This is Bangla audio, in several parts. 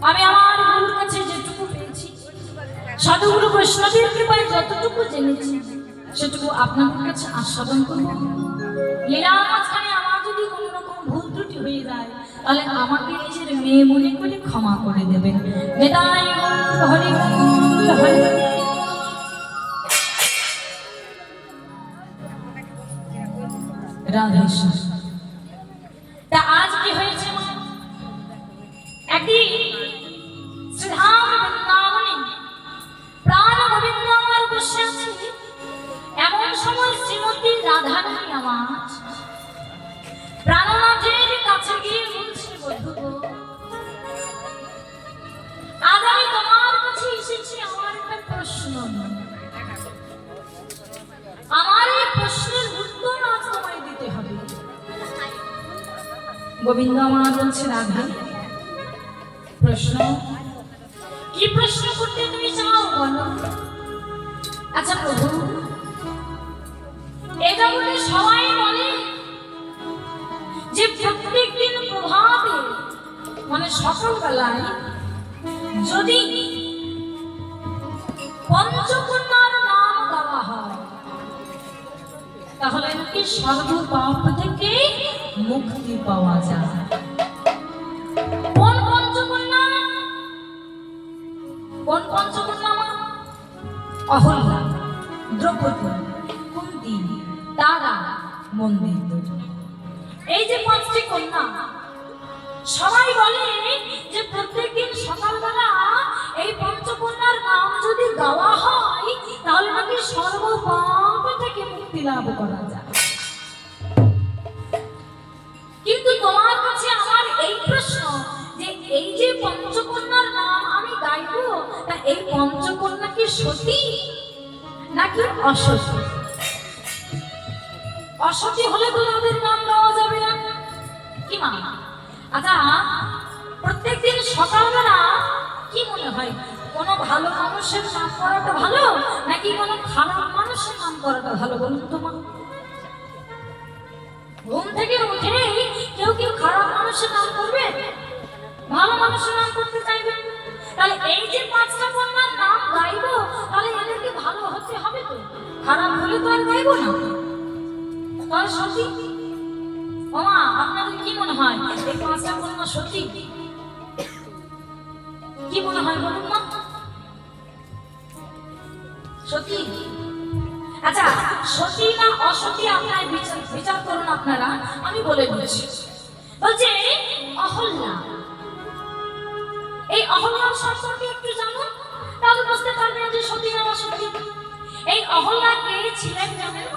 আমি আমার গুরুর কাছে যেটুকু পেয়েছি, সাধুগুরু বৈষ্ণবের কৃপায় যতটুকু জেনেছি সেটুকু আপনাদের কাছে আস্বাদন করব। লীলা মাঝখানে আমার যদি কোনো রকম ভুল ত্রুটি হয়ে যায় তাহলে আমাকে নিজের মেয়ে মনে করে ক্ষমা করে দেবেন। নিতাই গৌর হরি বল, হরি রাধে কৃষ্ণ। তা আজ কি হয়েছে মা? একদিন শ্রীধাম বৃন্দাবনে প্রাণ গোবিন্দ আমার বসে আছে, এমন সময় শ্রীমতী রাধারানী আমার প্রাণনাথের কাছে গিয়ে বলছে, বন্ধু আজ আমি তোমার কাছে এসেছি আমার একটা প্রশ্ন, আমার এই প্রশ্নের উত্তর আজ তোমায় দিতে হবে। গোবিন্দ আমার বলছে, রাধা প্রশ্ন কি? প্রশ্ন করতে তুমি চাও বলো। আচ্ছা প্রভু, এটা বলে সবাই বলে যে প্রত্যেক দিন প্রভাতে মানে সকালবেলায় যদি পঞ্চকন্যার নাম গাওয়া হয় তাহলে নাকি সর্বপাপ থেকে মুক্তি পাওয়া যায়। কোন পঞ্চকন্যা? কোন পঞ্চকন্যা? অহল্যা, দ্রৌপদী, কুন্তী, তারা, মন্দির। এই যে পাঁচটি কন্যা, সবাই বলে যে প্রত্যেকদিন সকালবেলা এই পঞ্চকন্যার নাম যদি গাওয়া হয় তাহলে নাকি সর্বপাপ থেকে মুক্তি লাভ করা যায়। কিন্তু তোমার কাছে আমার এই প্রশ্ন যে এই যে পঞ্চকন্যার নাম আমি গাইবো, তা এই পঞ্চকন্যা কি সতী নাকি অসতী? অসতী হলে তো তাদের নাম দেওয়া যাবে না, কি মা? আচ্ছা প্রত্যেকদিন সকালবেলা কি মনে হয়, কোনো ভালো মানুষের নাম করাটা ভালো নাকি কোনো খারাপ মানুষের নাম করাটা ভালো বলুন তো মা? ঘুম থেকে উঠে কেউ কেউ খারাপ মানুষের নাম করবে, ভালো মানুষের নাম করতে চাইবে। তাহলে এই যে পাঁচটা কন্যার নাম গাইবো তাহলে এদেরকে ভালো হতে হবে তো, খারাপ হলে তো আর গাইবো না। তাহলে সত্যি ওমা আপনাদের কি মনে হয় এই পাঁচটা কন্যা সত্যি? কি মনে হয় বলুন মা? সত্যি? আচ্ছা সতী না অসতী আপনার বিচার করুন আপনারা, আমি বলে দিচ্ছি। বলছে অহল্যা, এই অহল্যার সম্পর্কে একটু জানুন তাহলে বুঝতে পারবেন যে সতী না অসতী। এই অহল্যা কে ছিলেন জানেন?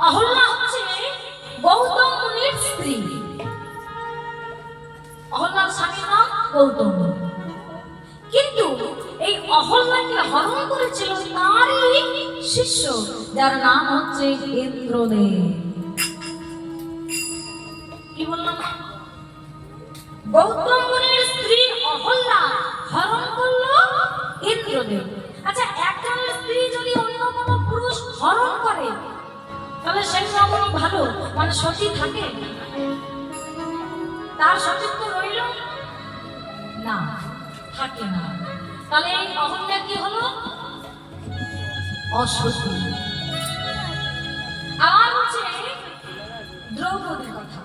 অহল্যা হচ্ছে গৌতম মুনির স্ত্রী। অহল্যার স্বামীর নাম গৌতম, কিন্তু এই অহল্যাকে হরণ করেছিল তারই শিষ্য যার নাম হচ্ছে ইন্দ্রদেব। কি বললাম? গৌতম মুনির স্ত্রী অহল্যা হরণ করলো ইন্দ্রদেব। আচ্ছা একজনের স্ত্রী যদি অন্য কোনো পুরুষ হরণ করে তাহলে সেই রমণী ভালো মানে সতী থাকে? তার সতীত্ব রইল না, থাকে না। তাহলে এই অহল্যা কি হলো? অসতী। আবার হচ্ছে দ্রৌপদীর কথা।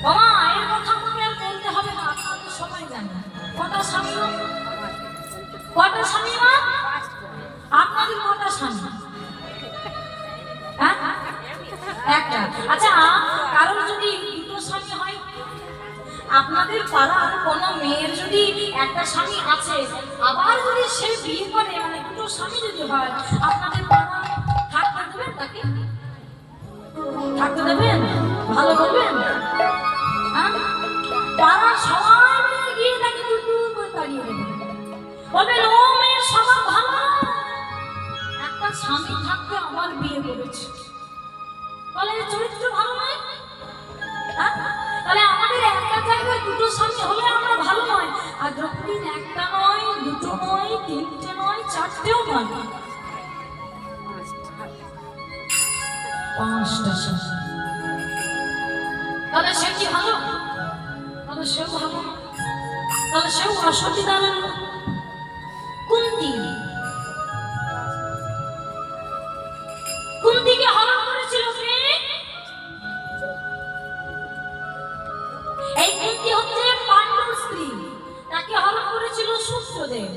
বাবা এর কথা আমাকে আর বলতে হবে না, আপনারা সবাই জানেন। কটা স্বামী? কটা স্বামী মা? আপনাদের কটা স্বামী? হ্যাঁ একটা। আচ্ছা কারণ যদি দুটো স্বামী হয়, আপনাদের পাড়ার কোনো মেয়ের যদি একটা স্বামী আছে আবার যদি সে বিয়ে করে মানে দুটো স্বামী যদি হয়, আপনাদের পাড়ায় থাকতে দেবেন? তাকে থাকতে দেবেন? ভালো বলবেন? হ্যাঁ পাড়ার সবাই মিলে গিয়ে তাকে দুটো করে তাড়িয়ে দেবেন, বলবেন ও মেয়ের স্বভাব ভালো, একটা স্বামী থাকতে আবার বিয়ে করেছে, বলে চরিত্র ভালো নয়। তাহলে আমাদের একটা জায়গায় দুটো স্বামী হলে আমরা ভালো নয়। আর দ্রৌপদীর একটা নয়, দুটো নয়, তিনটে নয়, চারটেও নয়, পাঁচটা স্বামী। তাহলে সে কি ভালো? তাহলে সেও ভালো, তাহলে সেও অসতী দাঁড়ালো। কুন্তিকে হরণ করেছিল কে? এই কুন্তি হচ্ছে পাণ্ডুর স্ত্রী, তাকে হরণ করেছিল সূর্যদেব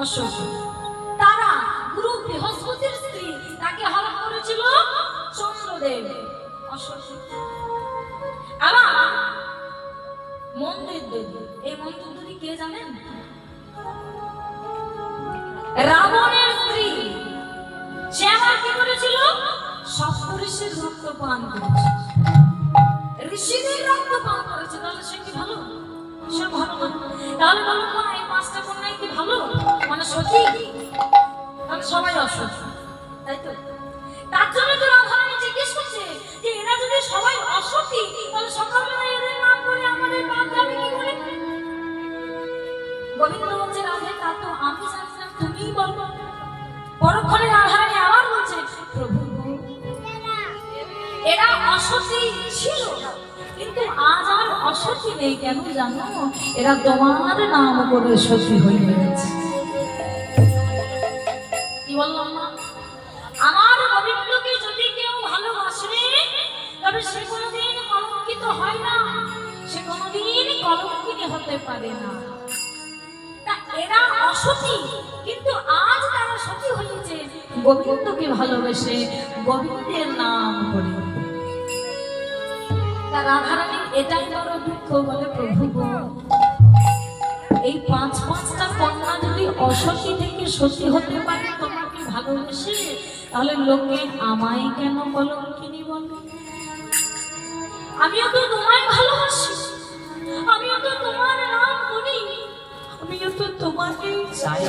অশ্বত। তারা গুরু বৃহস্পতির স্ত্রী, তাকে হরণ করেছিল চন্দ্রদেব অশ্বত। আবার মন্দির দেবী, এই মন্দির দেবী কে জানেন? রাবণের স্ত্রী। সে আবার কি করেছিল? সপ্তঋষির রক্ত পান করেছে, ঋষিদের রক্ত পান করেছে। তাহলে সে কি ভালো? সে ভালো না। তাহলে বলো না এই পাঁচটা কন্যাই কি ভালো? মানে সতী? তাহলে সবাই অসৎ, তাই তো? তার জন্য তো রাধারানী জিজ্ঞেস করছে যে এরা যদি সবাই অসতী, তাহলে সকালবেলা এদের নাম করে আমাদের পাপ যাবে কি করে? গোবিন্দ বলছে রাধে তা তো আমি জানতাম, তুমিই বলো। পরক্ষণে রাধারানী আবার বলছে প্রভু এরা অসতী ছিল, কিন্তু আজ আর অসতী নেই। কেন জানো? এরা তোমার নাম করে সতী হয়ে গেছে। কি বললাম না? আমার গোবিন্দকে যদি কেউ ভালোবাসে তবে সে কোনোদিন কলঙ্কিত হয় না, সে কোনোদিন কলঙ্কিনী হতে পারে না। এরা অসতী, কিন্তু আজ তারা সতী হয়েছে গোবিন্দকে ভালোবেসে, গোবিন্দের নাম করে। রাধারানী এটাই বড় দুঃখ, বলে প্রভু এই পাঁচটা কন্যা যদি অসতী থেকে সতী হতে পারে তোমাকে ভালোবেসে, তাহলে লোকে আমায় কেন কলঙ্কিনী বলে? আমিও তো তোমায় ভালোবাসি, আমিও তো তোমার নাম করি, আমিও তো তোমাকে চাই।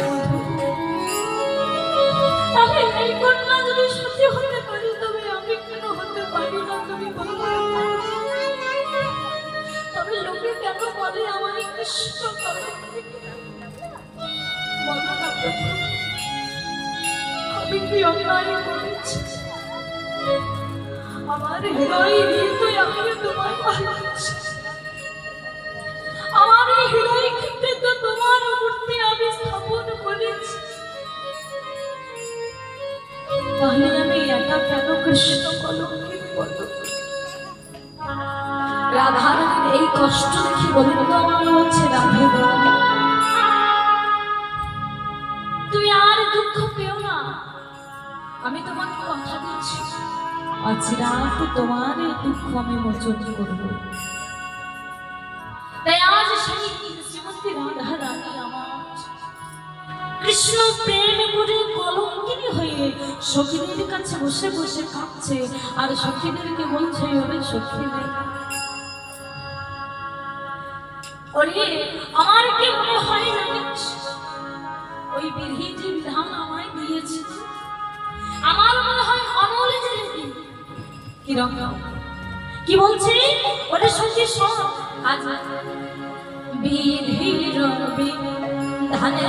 তাহলে এই কন্যা যদি সত্যি হতে পারি তবে আমি কেন হতে পারি না? তুমি বলো, তবে লোকে কেন বলে আমায় কৃষ্ণ কলঙ্কিনী? বলো না প্রভু, আমি কি অন্যায় করেছি? আমার হৃদয় হৃদয় আমি তোমায় ভালোবাসি, আমার এই হৃদয় ক্ষেত্রে তো তোমার মূর্তি আমি স্থাপন করেছি, তাহলে আমি একা কেন কৃষ্ণ কলঙ্কিনী বলব? রাধারানীর এই কষ্ট দেখি গোবিন্দ আমাকে বলছে রাধে তুমি আর দুঃখ পেও না, আমি তোমাকে কথা দিচ্ছি আজ রাত তোমার এই দুঃখ আমি মোচন করব। তাই আজ সেই শ্রীমতী রাধারানী আমার কৃষ্ণ প্রেম করে কলঙ্কিনী হয়ে সখীদের কাছে বসে বসে কাঁদছে, আর সখীদেরকে বলছে ওরে সখীদের, ওরে আমার কি মনে হয় জানিস, ওই বিধি যে বিধান আমায় দিয়েছে আমার মনে হয় অনল জেলেছি। কিরকম কি বলছে? ওরে সখী শোন, আজ বিধির বিধানে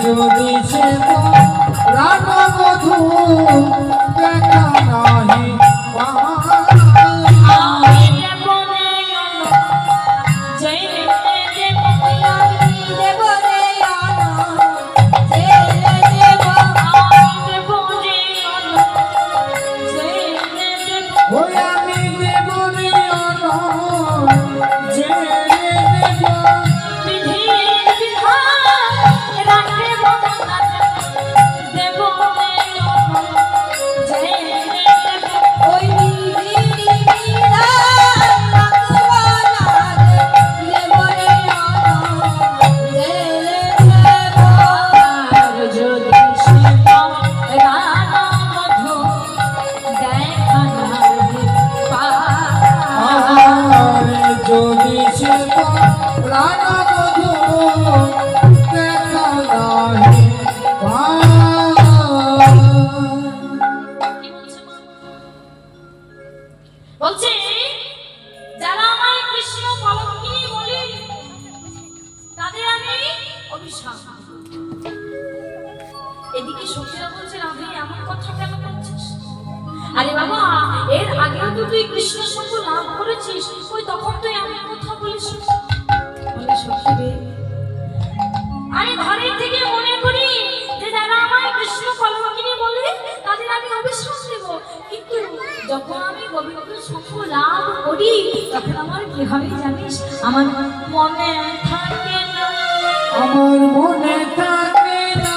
যদি সে রানবধূ দেখা নাহি আমি দেব রে জয় দেব আমি দেব রে জয় দেব আমি দেব রে জয় দেব ওই আমি দেব রে যে দেব বিধি বিধান রাখে মমতা দেব রে জয় দেব ওই বিধি বিধান রাখবো না দেব রে জয় দেব যদি সীতা রানা মধু দেখা নাহি আরে যদি সে রানবধূ দেখা নাহি কি বলছে মা? বলছে যারা আমায় কৃষ্ণ কলঙ্কিনী বলে তাদের আমি অভিশাপ দেব। এদিকে সখীরা বলছে রাধে এমন কথা কেন বলছিস? আরে বাবা এর আগেও তো তুই কৃষ্ণ সঙ্গ লাভ করেছিস, ওই তখন তুই এমন কথা বলিস। বলে সখী রে আমি ঘরের থেকে মনে করি যে যারা আমায় কৃষ্ণ কলঙ্কিনী বলে তাদের আমি অভিশাপ দেব, কিন্তু যখন আমি গোবিন্দ সঙ্গ লাভ করি তখন আমার কি হবে জানিস? আমার মনে থাকে না, আমার মনে থাকে না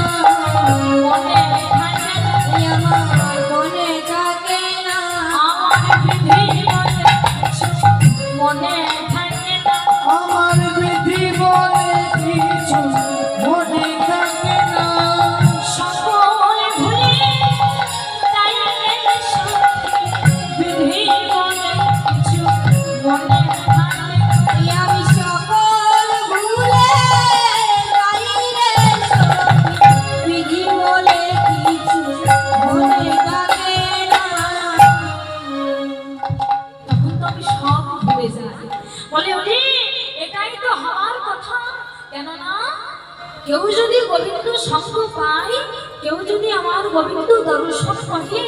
মনে থাকে না, আমার মনে থাকে না, আমার বিধি বলে মনে থাকে না, আমার বিধি বলে কিছু মনে থাকে না সকল ভুলে তাই বিধি বলে কিছু মনে থাকে না। আমি সকল ভুলে তাই বিধি বলে কিছু মনে থাকে না। তখন তো আমি সব ভুলে যাই। বলে ওরে এটাই তো হওয়ার কথা, কেননা কেউ যদি গোবিন্দ সঙ্গ পায়, কেউ যদি আমার গোবিন্দ দর্শন করে,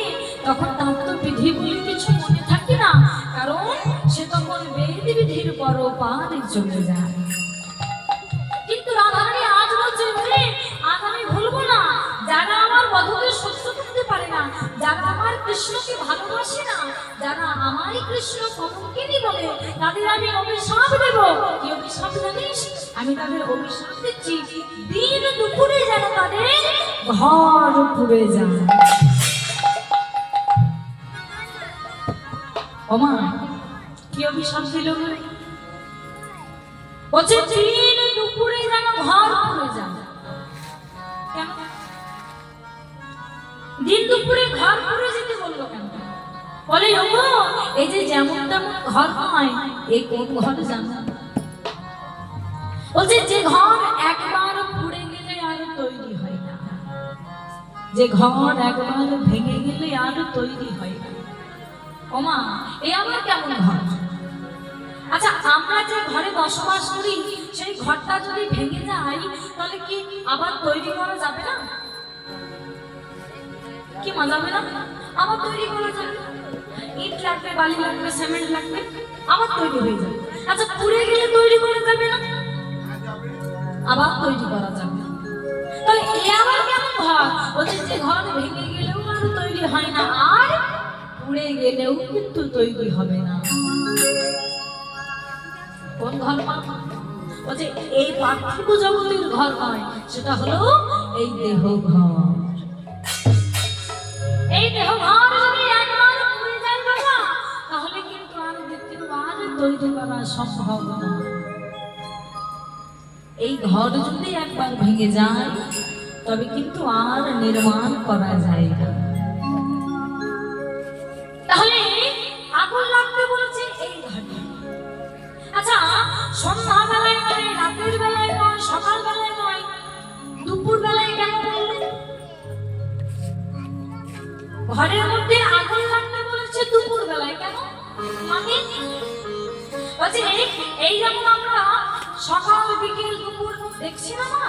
তখন তার তো বিধি বলে কিছু মনে থাকে না, কারণ সে তখন বেদ বিধির পরপারে চলে যায়। কিন্তু রাধারানী আজ বলছে ওরে আজ আমি ভুলবো না, যারা আমার বধূকে সহ্য করতে পারে না, যারা আমার কৃষ্ণকে ভালোবাসে না, যারা আমারই কৃষ্ণ কলঙ্কিনী বলে তাদের আমি অভিশাপ দেব। কি অভিশাপ জানিস? আমি তাদের অভিশাপ দিচ্ছি দিন দুপুরে যেন তাদের ঘর পুড়ে যায়। ওমা কি অভিশাপ দিল রে? বলছে দিন দুপুরে যেন ঘর পুড়ে যায়। কেন দিন দুপুরে ঘর পুড়ে যেতে বললো কেন? বলে ওগো এই যে যেমন তেমন ঘর নয়, এই কোন ঘর জানো? বলছে যে ঘর একবার পুড়ে গেলে আর তৈরি হয় না, যে ঘর একবার ভেঙে গেলে আর তৈরি হয় না। ওমা এই আমার কেমন ঘর? আচ্ছা আমরা যে ঘরে বসবাস করি সেই ঘরটা যদি ভেঙে যায় তাহলে কি আবার তৈরি করা যাবে না? কি মজা হবে না? আবার তৈরি করা যাবে, ইট লাগবে, বালি লাগবে, সিমেন্ট লাগবে, আবার তৈরি হয়ে যাবে। আচ্ছা পুড়ে গেলে তৈরি করা যাবে না? আবার তৈরি করা যাবে। তাহলে এ আবার কেমন ঘর? বলছে যে ঘর ভেঙে গেলেও আর তৈরি হয় না, আর পুড়ে গেলেও কিন্তু তৈরি হবে না। কোন ঘর? বলছে এই পার্থিব জগতের ঘর নয়, সেটা হলো এই দেহ ঘর। এই দেহ ঘর যদি একবার পুড়ে যায় বাবা, তাহলে কিন্তু আর দ্বিতীয়বার তৈরি করা সম্ভব না। এই ঘর যদি একবার ভেঙে যায় তবে কিন্তু আর নির্মাণ করা যায় না। তাহলে আগুন লাগতে বলেছে এই ঘরে। আচ্ছা সন্ধ্যা বেলায় নয়, রাতের বেলায় নয়, সকাল বেলায় নয়, দুপুর বেলায় কেন বললেন? ঘরের মধ্যে আগুন লাগতে বলেছে দুপুর বেলায় কেন? মানে বলছে এই যেমন আমরা সকাল বিকেল দুপুর দেখছি না মা,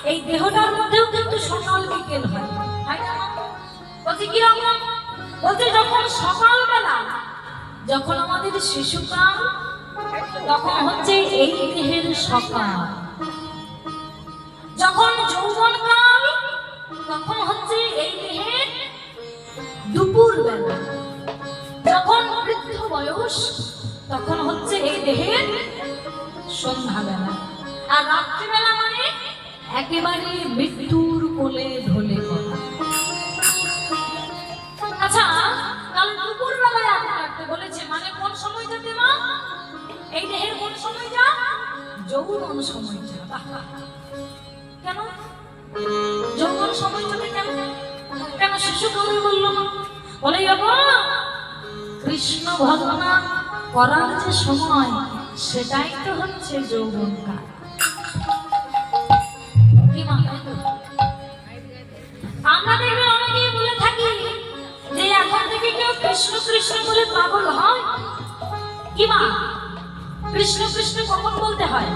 এই দেহটার মধ্যেও কিন্তু সকাল বিকেল হয়, তাই না মা? বলছি কিরকম? বলছে যখন সকালবেলা, যখন আমাদের শিশুকাল, তখন হচ্ছে এই দেহের সকাল। যখন যৌবনকাল, তখন হচ্ছে এই দেহের দুপুর বেলা। যখন বৃদ্ধ বয়স, তখন হচ্ছে এই দেহের সন্ধ্যাবেলা। আর রাত্রিবেলা মানে একেবারে মৃত্যুর কোলে ঢলে পড়া। আচ্ছা, তাহলে দুপুর বেলায় আগুন রাখতে বলেছে, মানে কোন সময়টাতে মা? এই দেহের কোন সময়টা? যৌবন সময়টা। কেন যৌবন সময়টাতে? কেন কেন শিশুকালে বললো না? বলে কৃষ্ণ ভজনা করার যে সময়, সেটাই তো হচ্ছে যৌবনকাল। আমরা দেখবে অনেকেই বলে থাকি যে এখন থেকে কেউ কৃষ্ণ কৃষ্ণ বলে পাগল হয়। কি মা, কৃষ্ণ কৃষ্ণ কখন বলতে হয়?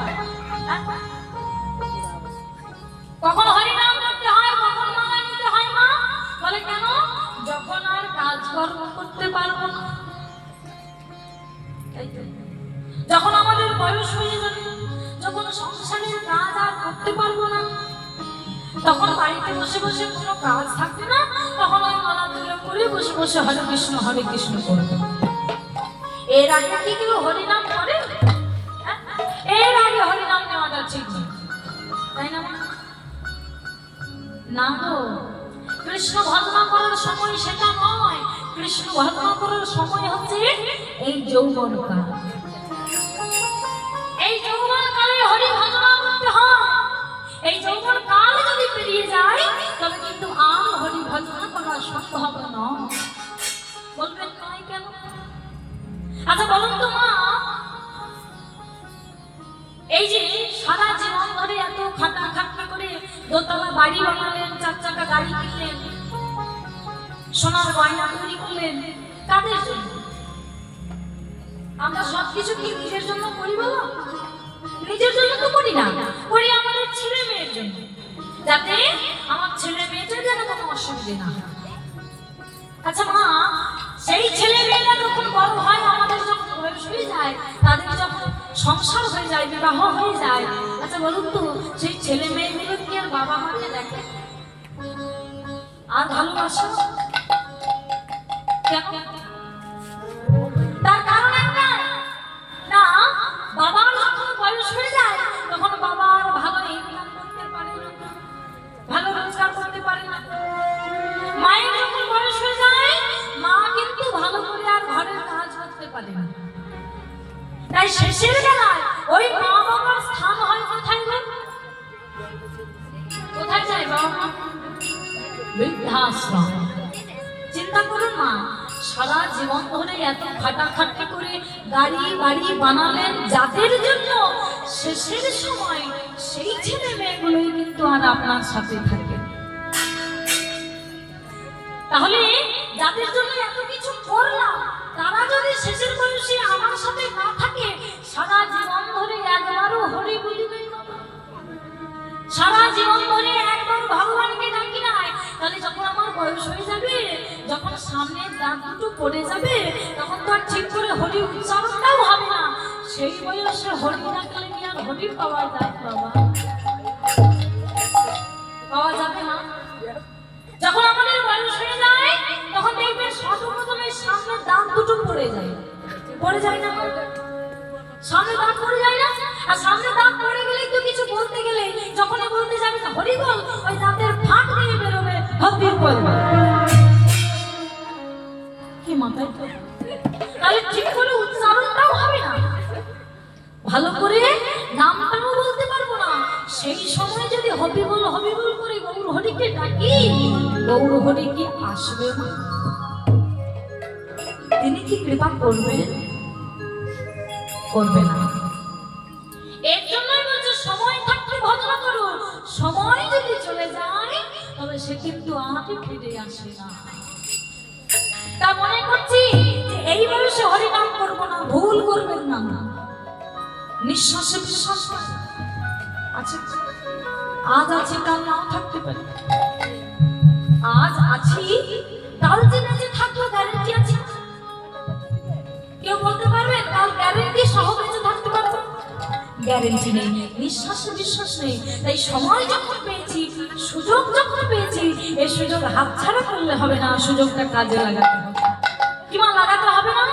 কখন হরিনাম করতে হয়, কখন মালা নিতে হয় মা? বলে কেন? যখন আর কাজকর্ম করতে পারবো না, যখন আমাদের বয়স হয়ে যাবে, যখন সংসারের কাজ আর করতে পারবো না, তখন বাড়িতে বসে বসে কোনো কাজ থাকবে না, তখন ওই মালা তুলে করে বসে বসে হরে কৃষ্ণ করবো। এর আগে কি কেউ হরিনাম করে? এর আগে হরিনাম নেওয়াটা ঠিক না, তাই না? না গো, কৃষ্ণ ভজনা করার সময় সেটা নয়। কৃষ্ণ ভজনা করার সময় হচ্ছে এই যৌবনকাল। এই যৌবনকালে হরি ভজনা করতে হয়। এই যৌবনকাল যদি পেরিয়ে যায়, তবে কিন্তু আর হরি ভজনা করা সম্ভব নয়। বলবেন নয় কেন? আচ্ছা বলুন তো মা, এই যে সারা জীবন ধরে এত খাটাখাটনি করে দোতলা বাড়ি বানালেন, 4 চাকা গাড়ি কিনলেন, সোনার গয়না তৈরি করলেন, কাদের জন্য? আমরা সবকিছু কি নিজের জন্য করি বলো? নিজের জন্য তো করি না, করি আমাদের ছেলে মেয়ের জন্য, যাতে আমার ছেলে মেয়েদের যেন কোনো অসুবিধা না হয়। আচ্ছা মা, সেই ছেলে মেয়েরা যখন বড় হয়, আমাদের যখন বয়স হয়ে যায়, তাদের যখন সংসার হয়ে যায়, বিবাহ হয়ে যায়, আচ্ছা বলুন তো, সেই ছেলে মেয়েগুলো কি আর বাবা মাকে দেখে আর ভালোবাসে? তার কারণ একটা, না বাবার যখন বয়স হয়ে যায়, তখন বাবা আর ভালো ইনকাম করতে পারে না, ভালো রোজগার করতে পারে না। মায়ের যখন বয়স হয়ে যায়, মা কিন্তু ভালো করে আর ঘরের কাজ করতে পারে না। তাই শেষের বেলায় ওই মা বাবার স্থান হয় কোথায়? কোথায় যায় বাবা? বৃদ্ধাশ্রম। চিন্তা করুন মা, সারা জীবন ধরে এত খাটাখাটনি করে গাড়ি বাড়ি বানালেন যাদের জন্য, শেষের সময় সেই ছেলে মেয়েগুলোই কিন্তু আর আপনার সাথে থাকে। তাহলে যাদের জন্য এত কিছু করলাম, তারা যদি শেষের বয়সে আমার সাথে না থাকে, সারা জীবন ধরে একবারও হরি বলিবে, সারা জীবন ধরে একবার ভগবানকে ডাকি নাই, তাহলে যখন আমার বয়স হয়ে যাবে, যখন সামনে দাঁত দুটো পড়ে যাবে, তখন তো আর ঠিক করে হরি উচ্চারণটাও হবে না। সেই বয়সে হরি ডাকলে কি আর হরি পাওয়া যায় বাবা? পাওয়া যাবে না। যখন আমাদের বয়স হয়ে যায়, তখন দেখবেন সর্বপ্রথমে সামনে দাঁত দুটো পড়ে যায় না? সামনে দাঁত পড়ে যায় না? আর সামনে দাঁত পড়ে গেলেই তো কিছু বলতে গেলে, যখনই বলতে যাবে না হরি বল, ওই দাঁতের ফাঁক দিয়ে বেরোবে হরি বল। কি মাথায় তো? তাহলে ঠিক করে উচ্চারণটাও হবে না, ভালো করে নামটাও বলতে পারবো না। সেই সময় যদি হবি বল করে গৌর হরিকে ডাকি, গৌর হরি কি আসবে না? তিনি কি কৃপা করবেন? করবে না। এর জন্যই বলছে সময় থাকতে ভজন করুন, সময় যদি চলে যায়, তবে সে কিন্তু আর ফিরে আসে না। তা মনে করছি যে এই বয়সে হরিনাম করবো না, ভুল করবেন না। নিঃশ্বাসে বিশ্বাস আছে। আজ আছে কাল নাও থাকতে পারে। আজ আছি কাল যে বেঁচে থাকবো গ্যারেন্টি আছে? কেউ বলতে পারবে কাল গ্যারেন্টি সহ বেঁচে থাকতে পারবো? গ্যারেন্টি নেই, নিঃশ্বাসে বিশ্বাস নেই। তাই সময় যখন পেয়েছি, সুযোগ যখন পেয়েছি, এই সুযোগ হাতছাড়া করলে হবে না, সুযোগটা কাজে লাগাতে হবে। কিংবা লাগাতে হবে না?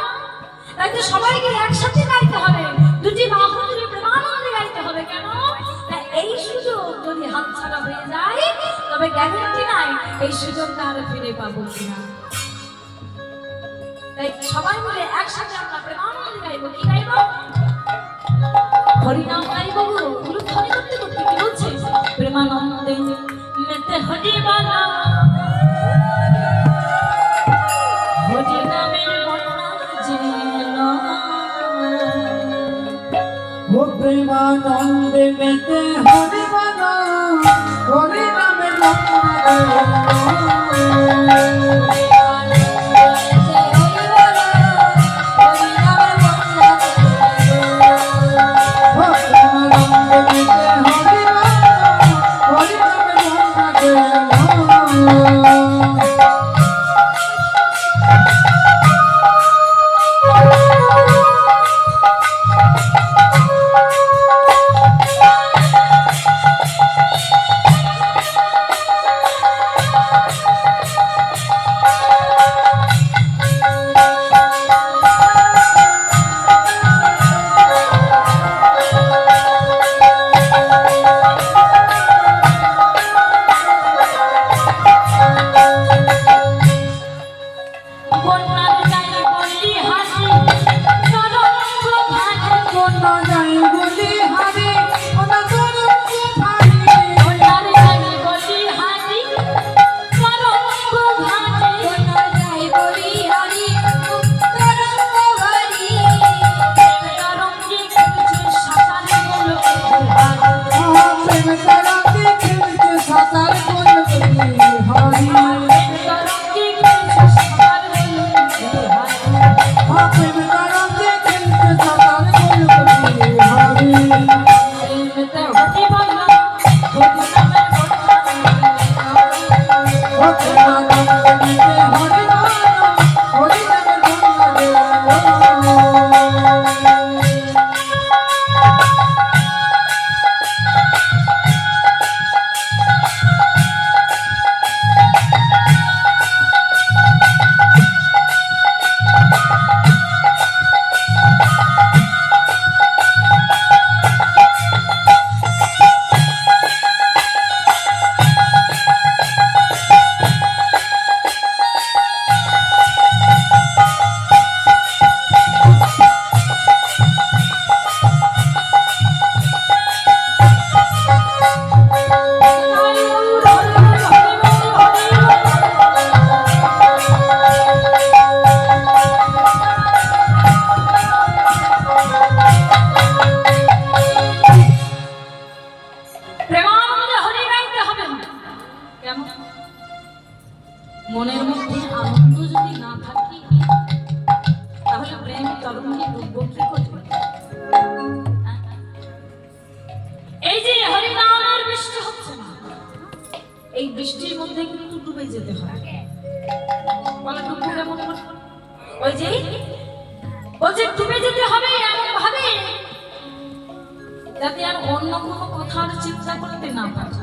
তাই তো সবাইকে একসাথে গাইতে হবে, দুটি বাহু তুলে প্রেমানন্দে গাইতে হবে। কেন? না, এই সুযোগ যদি হাতছাড়া হয়ে যায় তবে গ্যারেন্টি নাই এই সুযোগটা আর ফিরে পাবো কিনা। তাই সবাই মিলে একসাথে আমরা প্রেমানন্দে গাইবো। কি গাইবো? হরিনাম গাইবো। উলুধ্বনি করতে করতে কি বলছে? প্রেমানন্দে মেতে হরি বালা, হরি নামের বন্যা যেন, ও প্রেমানন্দে মেতে হরি বালা, হরি নামে মনের মধ্যে আনন্দ যদি না থাকে তাহলে প্রেম তরঙ্গে ডুববো কি করে? এই যে হরিনামের বৃষ্টি হচ্ছে না, এই বৃষ্টির মধ্যে কিন্তু ডুবে যেতে হয়। বলে ডুববো কেমন করে? ওই যে বলছে ডুবে যেতে হবে এমন ভাবে যাতে আর অন্য কোনো কথার চিন্তা করতে না পারি।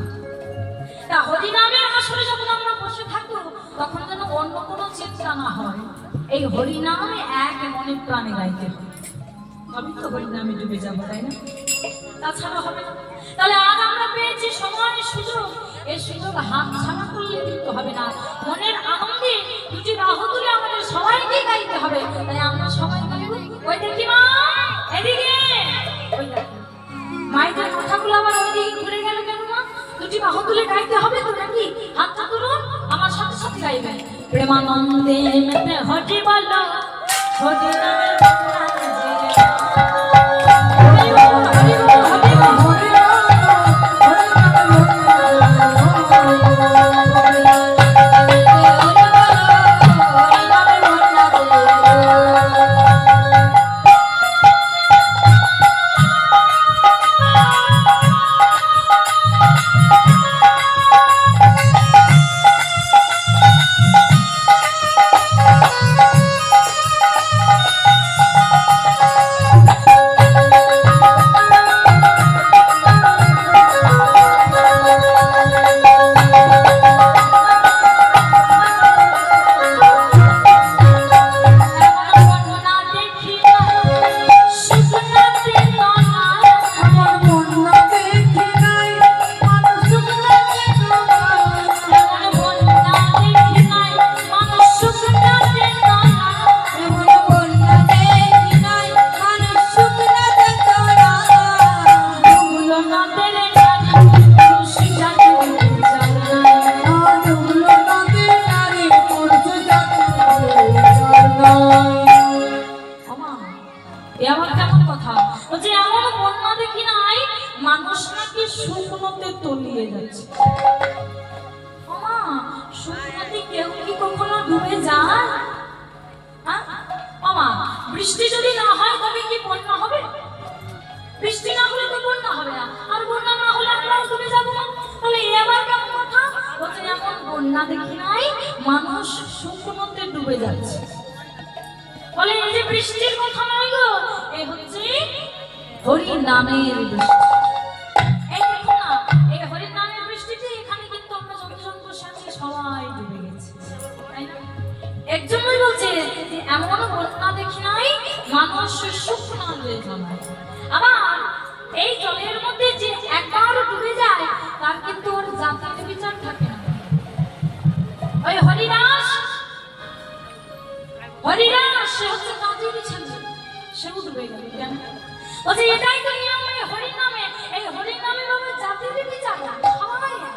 তা হরিনামের আসরে যখন আমরা বসে থাকবো তখন যেন অন্য কোনো চিন্তা না হয়, এই হরিনামে এক মনে প্রাণে গাইতে হয়, তবে তো হরিনামে ডুবে যাবো, তাই না? তাছাড়া হবে না। তাহলে আজ আমরা পেয়েছি সময়, সুযোগ, এই সুযোগ হাত ছাড়া করলে কিন্তু হবে না। মনের আনন্দে দুটি বাহু তুলে আমাদের সবাইকে গাইতে হবে। তাই আমরা সবাই গাইব। ওই দেখি মা, এদিকে ওই দেখি মায়েদের কথাগুলো আবার ওইদিকে ঘুরে গেল কেন? মা দুটি বাহু তুলে গাইতে হবে তো নাকি? হাতটা তুলুন, আমার সাথে সাথে গাইবেন। প্রেমানন্দে মেতে হরি বলো, হরি নামে শুকনোতে তলিয়ে যাচ্ছে। ওমা, শুকনোতে কেউ কি কখনো ডুবে যায়? হ্যাঁ? ওমা, বৃষ্টি যদি না হয় তবে কি বন্যা হবে? বৃষ্টি না হলে তো বন্যা হবে না, আর বন্যা না হলে আমরা ডুবে যাবো না। তাহলে এবার কেমন কথা? বলছে এমন বন্যা দেখি নাই, মানুষ শুকনোতে ডুবে যাচ্ছে। বলে এই যে বৃষ্টির কথা নয় গো, এই হচ্ছে হরি নামের বৃষ্টি। এই দেখো না, এই হরি নামের বৃষ্টিতে এখানে কিন্তু আমরা যতজন বসে আছি সবাই ডুবে গেছি, তাই না? একজনই বলছে যে এমন বন্যা দেখি নাই, মানুষ শুকনো হয়ে জমায়। আবার এই জলের মধ্যে যে একবার ডুবে যায় তার কিন্তু ওর জাতির বিচার থাকে না। ওই হরিদাস, হরিদাস সে হচ্ছে কাজের ছেলে, সেও ডুবে গেল। কেন? বলছে এটাই তো নিয়ম এই হরি নামে। এই হরি নামে বাবা জাতির বিচার না, সবাই এক।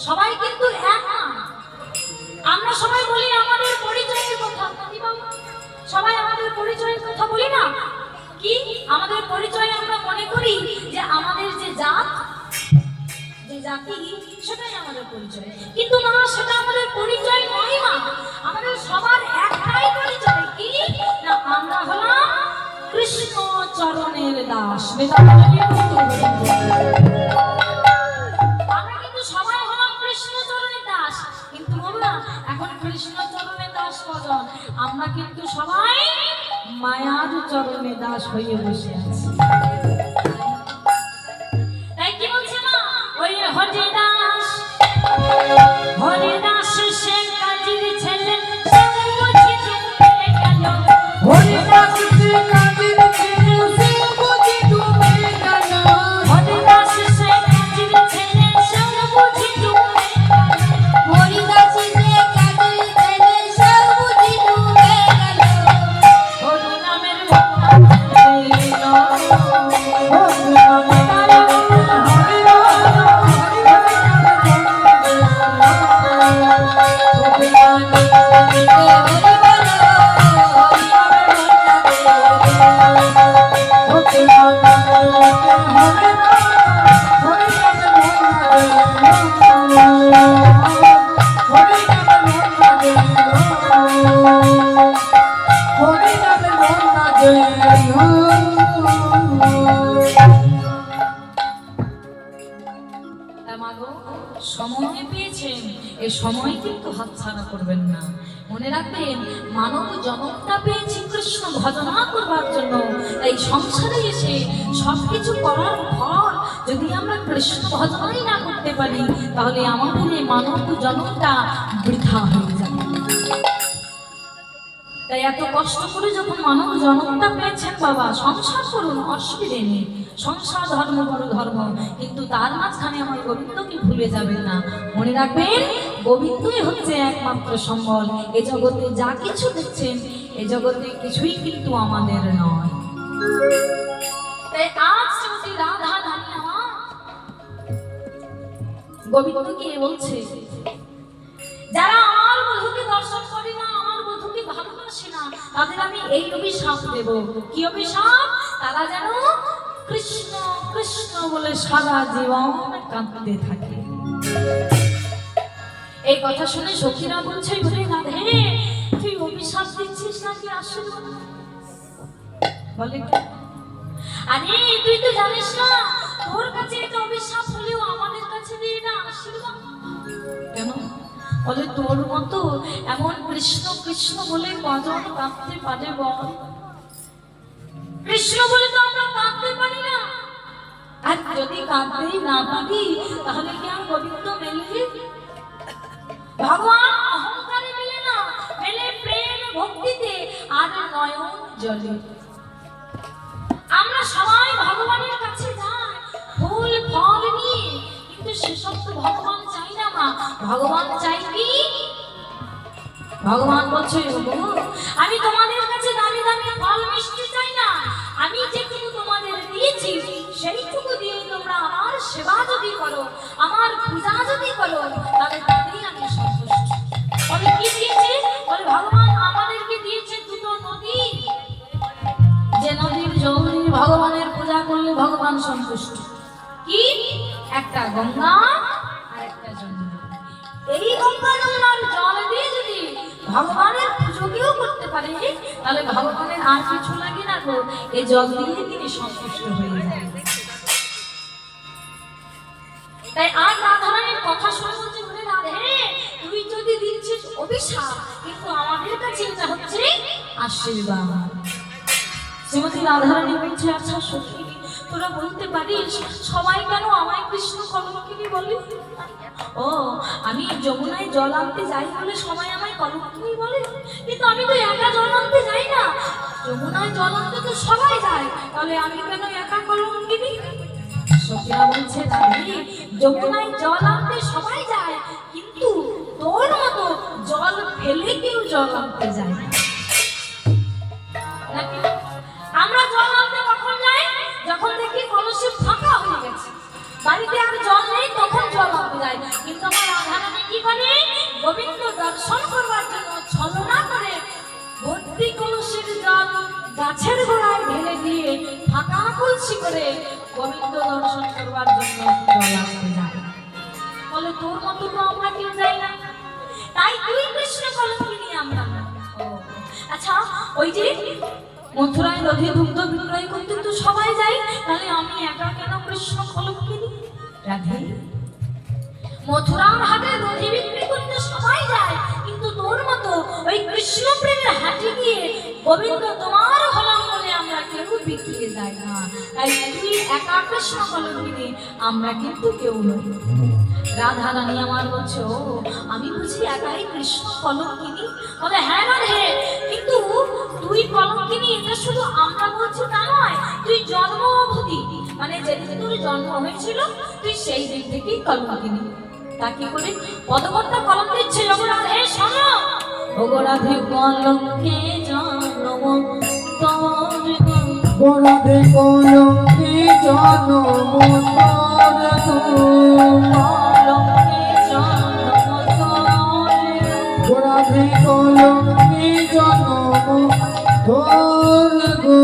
সবাই কিন্তু এক না। আমরা সবাই বলি আমাদের পরিচয়ের কথা, কি বাবা? সবাই আমাদের পরিচয়ের কথা বলি না? কি আমাদের পরিচয় আমরা মনে করি যে আমাদের যে জাত, যে জাতি, সেটাই আমাদের পরিচয়। কিন্তু না, সেটা আমাদের পরিচয় নয় মা। আমাদের সবার একটাই পরিচয়, কি না আমরা হলাম কৃষ্ণ চরণের দাস। আমরা কিন্তু সবাই হলাম কৃষ্ণ চরণের দাস। কিন্তু বাবা, এখন কৃষ্ণ চরণের দাস কজন? আমরা কিন্তু সবাই মায়ার চরণে দাস হয়ে বসে আছি। তাই কি বলছে না, ওই হরিদাস, হরিদাস সে কাজীর ছেলে, সে বুঝি ডুবে গেল। হরিদাস সে কাজের ছেলে, সে বুঝি ডুবে গেল। হরিদাস সে কাজীর ছেলে, সে বুঝি ডুবে গেল। হরিদাস সে কাজের ছেলে, সে বুঝি ডুবে গেল। হরি নামের বন্যা এলো। সময় পেয়েছেন, এই সময় কিন্তু হাতছাড়া করবেন না। মনে রাখবেন, মানব জনমটা পেয়েছি কৃষ্ণ ভজনা করবার জন্য। তাই সংসারে এসে সবকিছু করার পর যদি আমরা কৃষ্ণ ভজনাই না করতে পারি, তাহলে আমাদের এই মানব জনমটা বৃথা হয়ে যাবে। তাই এত কষ্ট করে যখন মানব জনমটা পেয়েছেন বাবা, সংসার করুন, অসুবিধে নেই। সংসার ধর্ম বড় ধর্ম, কিন্তু তার মাঝখানে আমার গোবিন্দকে ভুলে যাবেন না। মনে রাখবেন, গোবিন্দই হচ্ছে একমাত্র সম্বল। এ জগতে যা কিছু দেখছেন, এ জগতে কিছুই কিন্তু আমাদের নয়। তাই আজ যদি রাধা রানী আমার গোবিন্দকে বলছে, যারা আমার বধূকে দর্শন করে না, আমার বধূকে ভালোবাসে না, তাদের আমি এই অভিশাপ দেব। কি অভিশাপ? তারা যেন কৃষ্ণ কৃষ্ণ বলে সারা জীবন কাঁদতে থাকে। এই কথা শুনে সখীরা বলছে, বলে রাধে তুই অভিশাপ দিচ্ছিস নাকি আশীর্বাদ? বলে আরে তুই তো জানিস না, তোর কাছে এটা অভিশাপ হলেও আমাদের কাছে দিয়ে না আশীর্বাদ। কেন? বলে তোর মতো এমন কৃষ্ণ কৃষ্ণ বলে কজন কাঁদতে পারে বল? কৃষ্ণ বলে তো আমরা কাঁদতে পারি না। আর যদি কাঁদতেই না পারি, তাহলে কি আর গোবিন্দ মেলে? ভগবান অহংকারে মেলে না, মেলে প্রেম ভক্তিতে আর নয়ন জলে। আমরা সবাই ভগবানের কাছে যাই ফুল ফল নিয়ে, কিন্তু সেসব তো ভগবান চাই না মা। ভগবান চাই কি? ভগবান বলছে, আমি তোমাদের কাছে দামি দামি ফল মিষ্টি চাই না। আমি যেটুকু তোমাদের দিয়েছি সেইটুকু দিয়ে তোমরা আমার সেবা যদি করো, আমার পূজা যদি করো, তাহলে তাতেই আমি সন্তুষ্ট। বলে কি দিয়েছে? বলে ভগবান আমাদেরকে দিয়েছে দুটো নদী, যে নদীর জল দিয়ে ভগবানের পূজা করলে ভগবান সন্তুষ্ট। কি একটা গঙ্গা আর একটা যমুনা। এই গঙ্গা যমুনার জল দিয়ে যদি ভগবানের পুজো কেউ করতে পারে তাহলে ভগবানের আর কিছু লাগে না গো, এই জল দিয়ে তিনি সন্তুষ্ট হয়ে যান। তাই আর রাধারানীর কথা শুনে বলছে, বলে রাধে তুই যদি দিচ্ছিস অভিশাপ, কিন্তু আমাদের কাছে এটা হচ্ছে আশীর্বাদ। শ্রীমতী রাধারানী বলছে, আচ্ছা সখী তোরা বলতে পারিস সবাই কেন আমায় কৃষ্ণ কলঙ্কিনী বলে? ও আমি যমুনায় জল আনতে যাই বলে সবাই আমায় কলঙ্কিনী বলে, কিন্তু আমি তো একা জল আনতে যাই না, যমুনায় জল আনতে তো সবাই যায়, তাহলে আমি কেন একা কলঙ্কিনী? সখীরা বলছে, দাদি যমুনায় জল আনতে সবাই যায়, কিন্তু তোর মতো জল ফেলে কেউ জল আনতে যায় না। নাকি? আমরা জল আনতে কখন যাই? যখন দেখি কলসি ফাঁকা হয়ে গেছে, বাড়িতে আর জল নেই, তখন জল আনতে যাই। কিন্তু আমার রাধারানী কি করে? গোবিন্দ দর্শন করবার জন্য ছলনা করে ভর্তি কলসির জল গাছের গোড়ায় ঢেলে দিয়ে ফাঁকা কলসি করে গোবিন্দ দর্শন করবার জন্য জল আনতে যায়। বলে তোর মতো তো আমরা কেউ যাই না, তাই তুই কৃষ্ণ কলঙ্কিনী, আমরা না। আচ্ছা ওই যে মথুরায় দধি দুগ্ধ বিক্রয় করতে তো সবাই যায়, তাহলে আমি একা কেন কৃষ্ণ কলঙ্কিনী? রাধে মথুরার হাটে দধি বিক্রি করতে সবাই যায়, কিন্তু তোর মতো ওই কৃষ্ণ প্রেমের হাটে গিয়ে গোবিন্দ তোমার হলাম বলে আমরা কেউ বিক্রি যাই না, তাই তুই একা কৃষ্ণ কলঙ্কিনী, আমরা কিন্তু কেউ নই। রাধা রানী আমার বলছে, ও আমি বুঝি একাই কৃষ্ণ কলঙ্কিনী? বলে হ্যাঁ রাধে, কিন্তু তুই কলঙ্কিনী এটা শুধু আমরা বলছি তা নয়, তুই জন্ম অবধি মানে যেদিন তোর জন্ম হয়েছিল তুই সেই দিন থেকেই কলঙ্কিনী। তা কি করে? পদকর্তা কলম দিচ্ছে, ওগো রাধে শোনো, ওগো রাধে কলঙ্কে জন্ম তোর, গোরাধে কলঙ্কি জনম তোর কলঙ্কে জন্ম তোর, গোরাধে কলঙ্কি জনম তোর গো।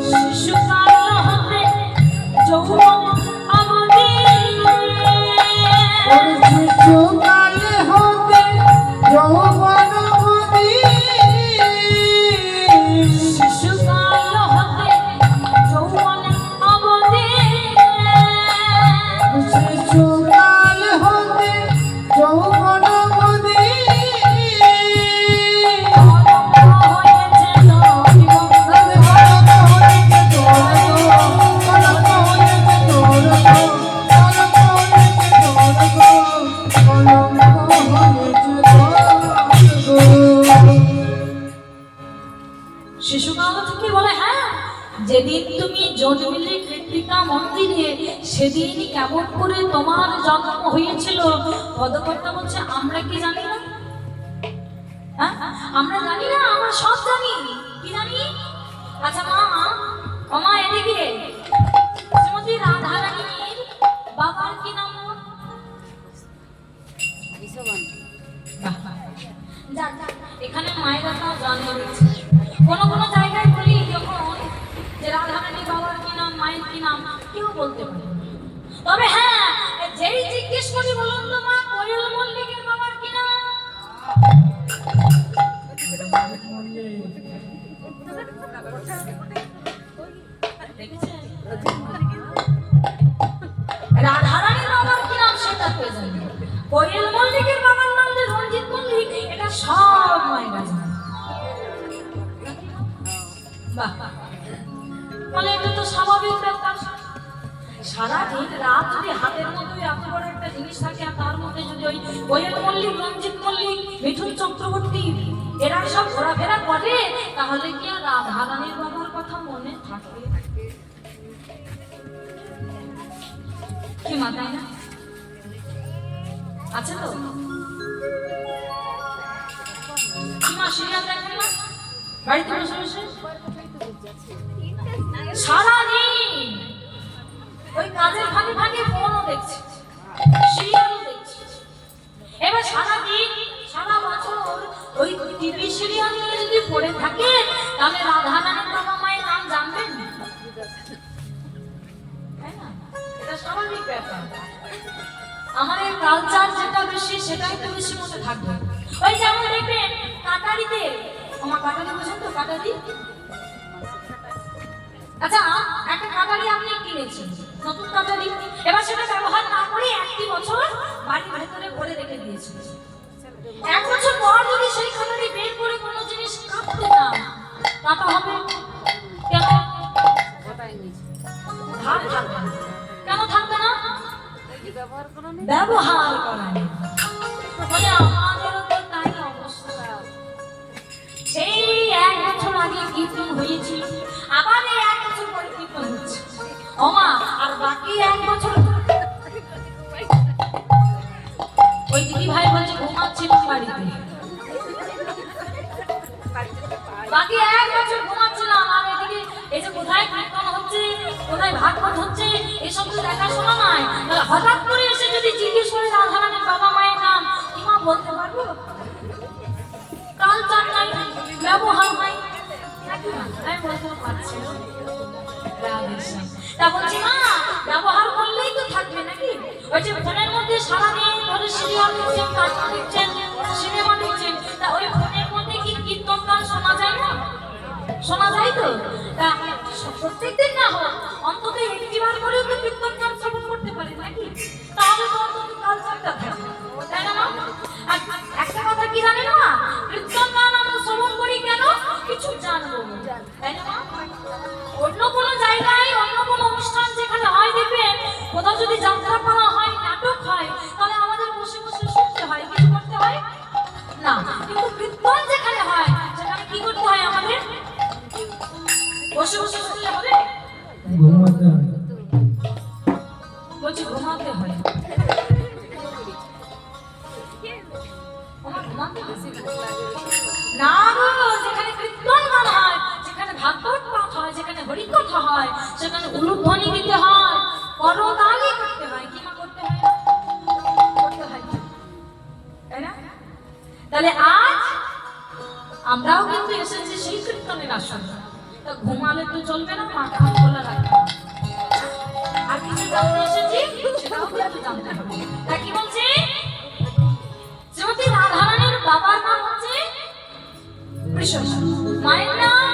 শিশুকাল হতে যৌবন আমাদের, ওরে শিশুকাল হতে যৌবন শিশুকাল হতে যৌবন আমাদের, শিশুকাল হতে যৌবন কলঙ্ক হয়েছে শিশুকাল থেকে। বলে হ্যাঁ, যেদিন তুমি জন্মিলে কৃত্তিকা মন্দিরে সেদিন কেমন করে তোমার জন্ম হয়েছিল। পদকর্তা বলছে, আমরা কি জানি না? হ্যাঁ আমরা জানি না, আমরা সব জানি। কি জানি? আচ্ছা মা, মা এদিকে, শ্রীমতী রাধারানীর বাবার কি নাম? যাক, এখানে মায়েরা তাও জানিয়ে দিচ্ছে। কোনো কোনো জায়গায় বলি যখন যে রাধারানী বাবার কি নাম, মায়ের কি নাম, কেউ বলতে পারে। তবে হ্যাঁ, যেই জিজ্ঞেস করি বলুন তো মা, কোয়েল মল্লিকের বাবার কি নাম? দেখেছেন? রাধারানীর বাবার কি নাম সেটা পেয়ে যাবে, কোয়েল মল্লিকের বাবার নাম যে রঞ্জিত মল্লিক, এটা সব মায়েরা জানে। বাহ, বলে এটা তো স্বাভাবিক ব্যাপার। সারাদিন রাত যদি হাতের মধ্যে এত বড় একটা জিনিস থাকে, আর তার মধ্যে যদি ওই কোয়েল মল্লিক, রঞ্জিত মল্লিক, মিঠুন চক্রবর্তী এরা সব ঘোরাফেরা করে, তাহলে কি আর রাধারানীর বাবার কথা মনে থাকে? কি মাথায় না আছে তো? কি মা সিরিয়াল দেখেন না বাড়িতে বসে বসে? সারাদিন ওই কাজের ফাঁকে ফাঁকে ফোনও দেখছি, সিরিয়ালও দেখছি। এবার সারাদিন সারা বছর ওই টিভি সিরিয়াল নিয়ে যদি পড়ে থাকে, তাহলে রাধারানীর বাবা মায়ের নাম জানবেন না, তাই না? এটা স্বাভাবিক। ব্যাপার। আমাদের কালচার যেটা বেশি সেটাই তো বেশি মনে থাকবে। ওই যেমন দেখবেন কাটারিতে, আমার কাটারি বুঝেন তো, কাটারি। আচ্ছা, একটা কাটারি আপনি কিনেছেন, নতুন কাটারি, এবার সেটা ব্যবহার না করে 1 বছর বাড়ির ভেতরে ভরে রেখে দিয়েছেন। 1 বছর পর যদি সেই কাটারি বের করে কোনো জিনিস কাটতে চান, কাটা হবে কেন? ধার থাকবে না। কেন থাকবে না? ব্যবহার করা নেই। বলে আমাদেরও তো তাই অবস্থা। সেই 1 বছর আগে কীর্তন হয়েছে, আবার এই 1 বছর পরে কীর্তন হচ্ছে। ওমা, আর বাকি 1 বছর ওই দিদি ভাই বলছে ঘুমাচ্ছিলাম বাড়িতে, বাকি 1 বছর ঘুমাচ্ছিলাম, আর এদিকে এই যে কোথায় কীর্তন হচ্ছে, কোথায় ভাগবত হচ্ছে, এসব তো দেখাশোনা নাই। হঠাৎ করে এসে যদি জিজ্ঞেস করে রাধারানীর বাবা মায়ের নাম, কি মা বলতে পারবো? কালচার নাই, ব্যবহার নাই, আমি বলতে পারছি না। তা বলছি মা, ব্যবহার করলেই তো থাকবে নাকি? ওই যে ফোনের মধ্যে সারাদিন ধরে সিরিয়াল দেখছেন, কার্টুন দেখছেন, সিনেমা দেখছেন, তা ওই ফোনের মধ্যে কি কীর্তন গান শোনা যায় না? শোনা যায় তো। তা প্রত্যেকদিন না হোক, অন্তত 1বার করেও তো কীর্তন গান শ্রবণ করতে পারেন নাকি? তাহলে তো অন্তত কালচারটা থাকবে, তাই না? আর একটা কথা কি জানেন না, কীর্তন গান আমরা শ্রবণ করি কেন? কিছু জানবো, তাই না? অন্য কোনো জায়গায়, অন্য কোনো অনুষ্ঠান যেখানে হয় দেখবেন, কোথাও যদি যাত্রা পালা হয়, নাটক হয়, তাহলে আমাদের বসে বসে শুনতে হয়, কিছু করতে হয় না। কিন্তু কীর্তন যেখানে হয়, সেখানে কি করতে হয় আমাদের? বসে বসে শুনলে হবে? ঘুমাতে হয়। বলছি ঘুমাতে হয়। আমার ঘুমাতে হয় না গো, যেখানে কীর্তন গান হয়, যেখানে ভাগবত পাঠ হয়, যেখানে হরিকথা হয়, সেখানে উলুধ্বনি দিতে হয়, করতালি করতে হয়। কি না করতে হয়? করতে হয়, তাই না? তাহলে আজ আমরাও কিন্তু এসেছি সেই কীর্তনের আসনে। তা ঘুমালে তো চলবে না, মাথা খোলা রাখতে হবে। আর কিছু জানতে এসেছি, সেটাও কিন্তু জানতে হবে। তা কি বলছে? শ্রীমতী রাধারানীর বাবার নাম হচ্ছে কৃষ্ণ, মায়ের নাম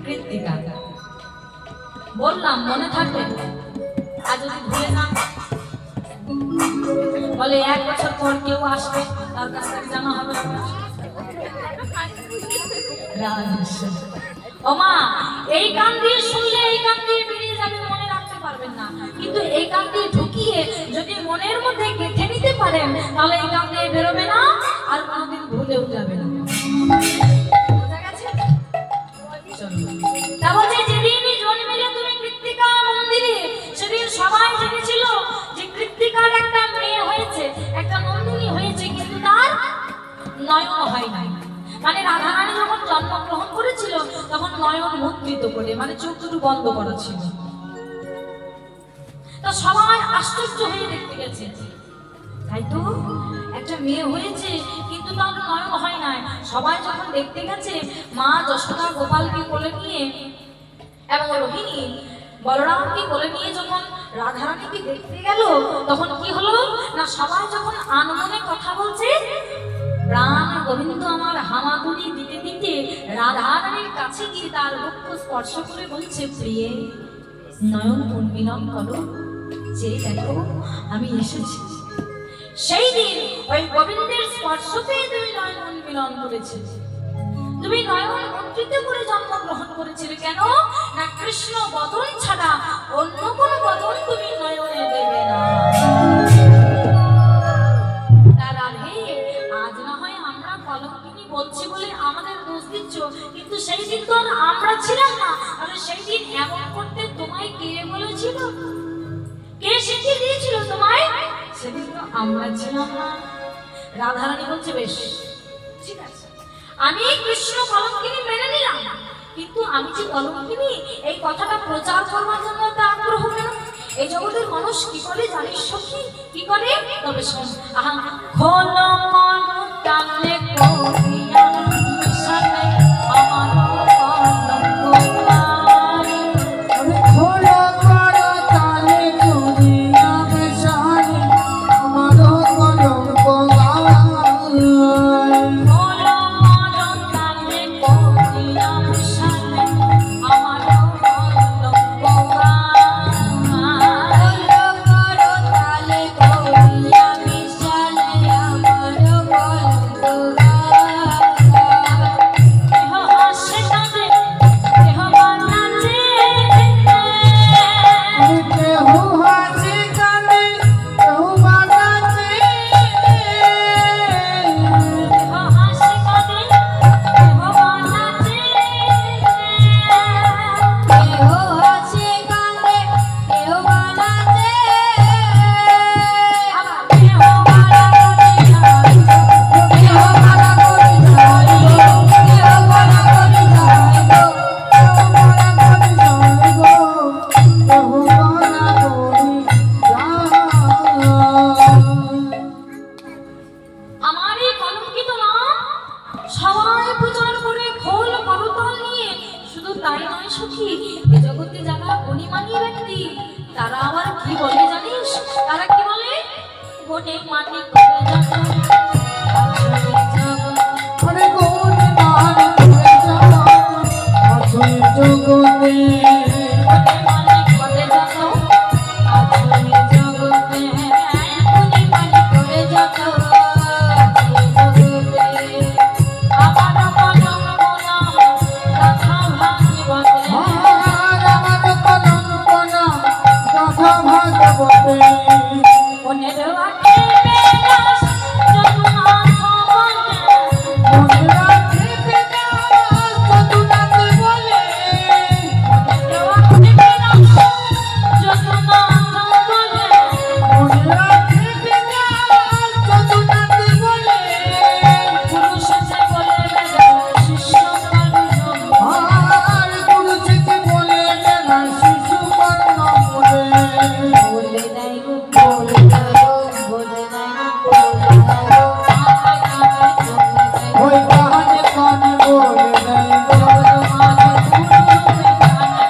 কৃত্তিকা। বললাম মনে থাকবে, আর যদি ভুলে যান, বলে 1 বছর পর কেউ আসবে, তার কাছ থেকে জানা হবে। ওমা, এই গান দিয়ে শুনলে এই গান দিয়ে বেরিয়ে যাবে, মনে রাখতে পারবেন না। কিন্তু এই গান দিয়ে ঢুকিয়ে যদি মনের মধ্যে গেঁথে নিতে পারেন, তাহলে এই গান দিয়ে বেরোবে না, আর কোনোদিন ভুলেও যাবে না। বোঝা গেছে? তা বলছে যেদিনই জন্মেলে তুমি কৃত্তিকা মন্দিরে, সেদিন সবাই জেনেছিল যে কৃত্তিকার একটা মেয়ে হয়েছে, একটা নন্দিনী হয়েছে, কিন্তু তার নয়ন হয় নাই। মানে রাধারানী যখন জন্মগ্রহণ করেছিল, তখন নয়ন মুদ্রিত করে, মানে চোখ দুটো বন্ধ করা ছিল। তো সবাই আশ্চর্য হয়ে দেখতে গেছে, তাই তো একটা মেয়ে হয়েছে, কিন্তু তার নয়ন হয় নাই। সবাই যখন দেখতে গেছে, মা যশোদা গোপালকে কোলে নিয়ে এবং রোহিণী বলরামকে কোলে নিয়ে যখন রাধারানীকে দেখতে গেল, তখন কি হলো না, সবাই যখন আনমনে কথা বলছে, প্রাণ গোবিন্দ আমার হামাগুড়ি দিতে দিতে রাধারানীর কাছে গিয়ে তার বক্ষ স্পর্শ করে বলছে, প্রিয়ে নয়ন উন্মিলন করো, যে দেখো আমি এসেছি। সেই দিন ওই গোবিন্দের স্পর্শ পেয়ে তুমি নয়ন উন্মিলন করেছে। তুমি নয়ন মুদ্রিত করে জন্মগ্রহণ করেছিলে কেন? না কৃষ্ণ বদন ছাড়া অন্য কোনো বদন তুমি নয়নে দেবে না। আজ না হয় আমরা কলঙ্কিনী বলছি বলে আমাদের দোষ দিচ্ছ, কিন্তু সেই দিন তো আমরা ছিলাম না। তাহলে সেই দিন এমন করতে তোমায় কে বলেছিল? কে শিখিয়ে দিয়েছিল তোমায়? সেদিন তো আমরা ছিলাম না। রাধারানী বলছে, বেশ ঠিক আছে, আমি কৃষ্ণ কলঙ্কিনী মেনে নিলাম, কিন্তু আমি যে কলঙ্কিনী এই কথাটা প্রচার করবার জন্য তা আগ্রহ কেন? এই জগতের মানুষ কি করে জানিস সখী? কি করে? তবে শোন, আহা খোলো মন টানলে করিয়া মিশালে আমার কলঙ্ক পাই। খোলা তারা আবার কি বলে জানিস? তারা কি বলে? বনে মাটি করে যত আসলে জগৎ, আরে গুণ মান করে যাও আসল জগতে বনে মাটি করে যত আসলে জগতে, বনে মাটি করে যত আসলে জগতে। আমার কলম বোনা কথা ভাঙিবতে, আর আমার কলঙ্কনা কথা ভাগবতে মনের আঁখে বেলাস জগন্নাথ বলে, মনে রাখে বেদা সতুনাথ বলে মনের আঁখে বেলাস জগন্নাথ বলে, মনে রাখে বেদা সতুনাথ বলে পুরুষ যে বলে বেদা শিষ্য কারণ, আর পুরুষকে বলে বেড়া শিশু কর্ণ বলে বলে নাই গো বলে নাই গো, বলে নাই গো বলে নাই গো, মাথায় কানে চলে যায় গো, ওই কানে কানে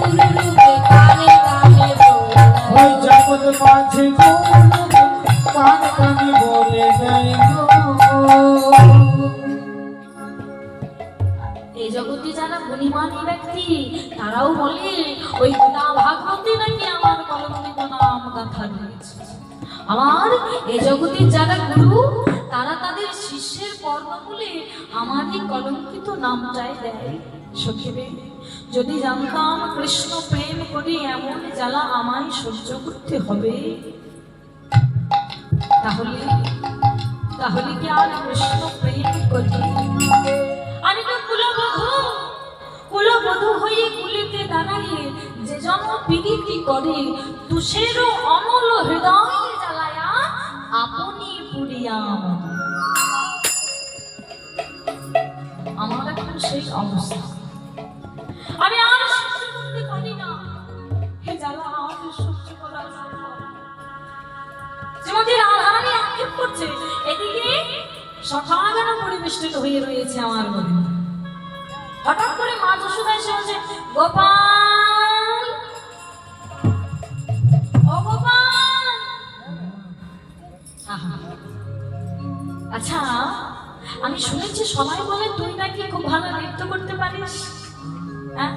বলে দেয় গো ওই জগৎ মাঝে কান কানে বলে দেয় গো এই জগতে যারা গুণীমানী ব্যক্তি তারাও বলে ওই গীতা ভাগবতী নাকি আমার কলঙ্কিত নাম গাথা রয়েছে। আমার এই জগতে যারা গুরু তারা তাদের শিষ্যের কর্মফলে আমারই কলঙ্কিত নামটাই দেয়। সখীরে, যদি জানতাম কৃষ্ণ প্রেম করে এমন জ্বালা আমায় সহ্য করতে হবে, তাহলে তাহলে কি আর কৃষ্ণ প্রেম করি? আমি তো কুলবধূ হয়ে কুলিতে দাঁড়াইয়ে যে জন্ম পীড়িতি করে, তুষেরও অমল হৃদয় জ্বালায়া আপনি পুরিয়া আমার এখন সেই অবস্থা। আমি আর সহ্য করতে পারি না, হে জ্বালা আমাকে সহ্য করা সম্ভব। শ্রীমতী রাধারানী আক্ষেপ করছে, এদিকে সখা যেন পরিবেষ্টিত হয়ে রয়েছে আমার মনে। হঠাৎ করে মা যশোদা এসে বলছে, গোপাল, ও গোপাল। আহা। আচ্ছা, আমি শুনেছি সবাই বলে তুই নাকি খুব ভালো নৃত্য করতে পারিস, হ্যাঁ?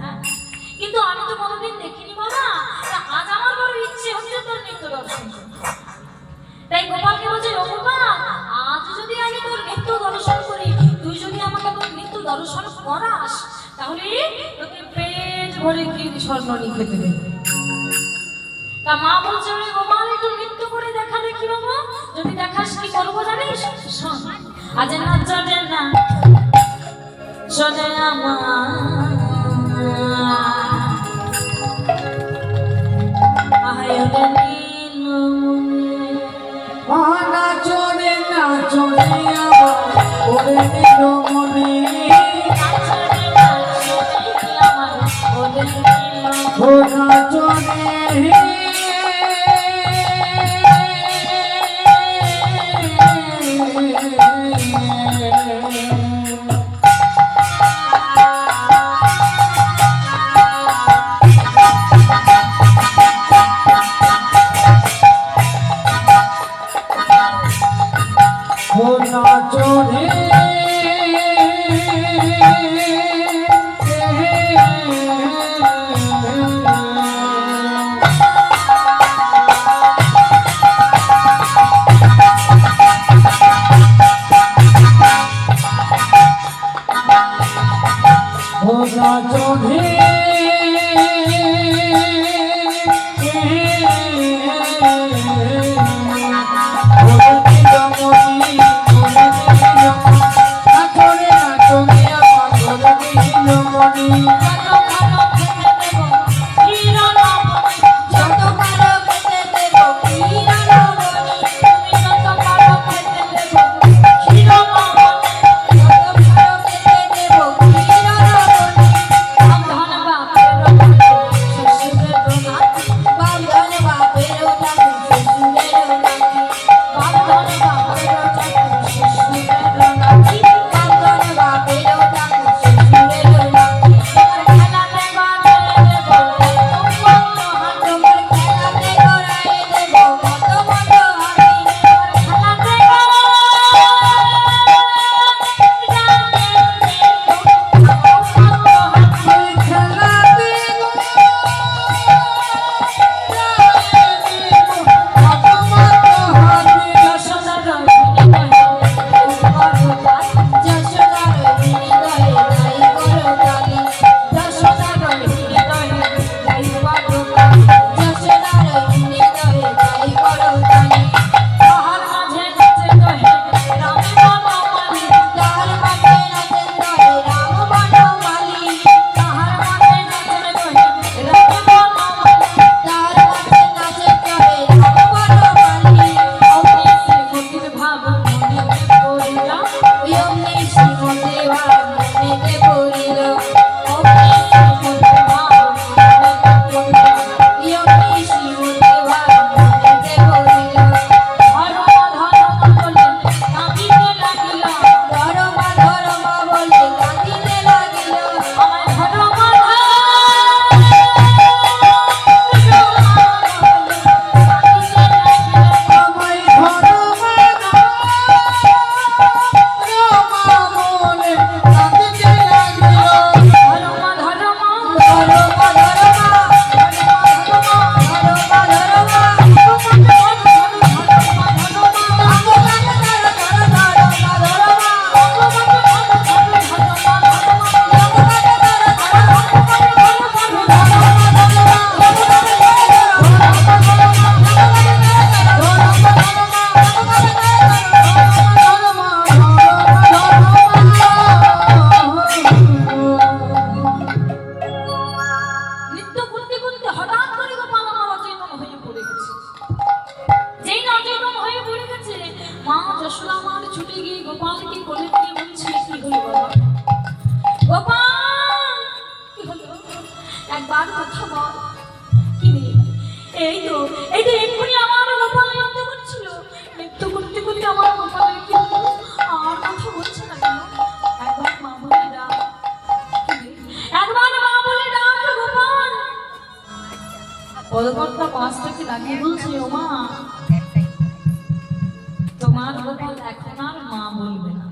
কিন্তু আমি তো কোনোদিন দেখিনি বাবা, তা আজ আমার বড় ইচ্ছে হচ্ছে তোর নৃত্য দর্শন করতে। তাই গোপালকে বলছে, ও গোপাল, আজ যদি আমি তোর নৃত্য দর্শন করি, তুই যদি আমাকে তোর নৃত্য দর্শন করাস, তাহলে তোকে পেট ভরে ক্ষীর স্বর্ণনি খেতে দেবে। তা মা বলছে, ওরে গোপাল, একটু নৃত্য করে দেখা দেখি বাবা। যদি দেখাস কি করবো জানিস? শোন, আজ না চলে না চলে আমার আহায়রে নীলমণি, না চলে আমার ওরে নিল মনে ও না চলে ও না চলে কথা বল। কি রে? এই তো এক্ষুনি আমার গোপাল নৃত্য করছিল। নৃত্য করতে করতে আমার গোপালের কি হলো? আর কথা বলছে না কেন? একবার মা বলে ডাক। কি রে? একবার মা বলে ডাক গোপাল। পদকর্তা পাশ থেকে ডাকে বলছে, ও মা, তোমার গোপাল এখন আর মা বলবে না।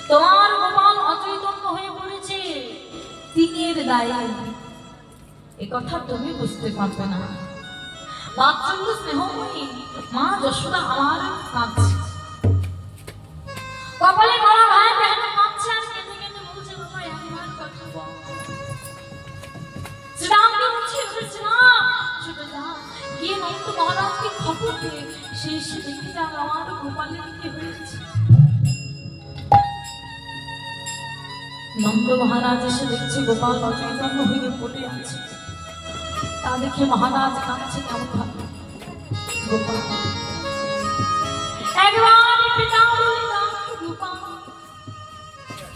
তোমার গোপাল অচৈতন্য হয়ে পড়েছে, তিনের দায়ে। এ কথা তুমি বুঝতে পারবে না। বাৎসল্য স্নেহময়ী মা যশোদা আমার কাঁদছে, কপালে গলা ভাই কেন কাঁদছে, আর কেঁদে কেঁদে বলছে, বাবা একবার কথা বল। শ্রীরামকে বলছে, শ্রীরাম ছোটে যা, গিয়ে নন্দ মহারাজকে খবর দিয়ে সেই সে দেখে যা আমার গোপালের কি হয়েছে। নন্দ মহারাজ এসে দেখছে গোপাল অচৈতন্য হয়ে পড়ে আছে। তা দেখে মহারাজ কাঁদছে কেমন ভাবে। গোপাল একবার পিতা বলে ডাক, গোপাল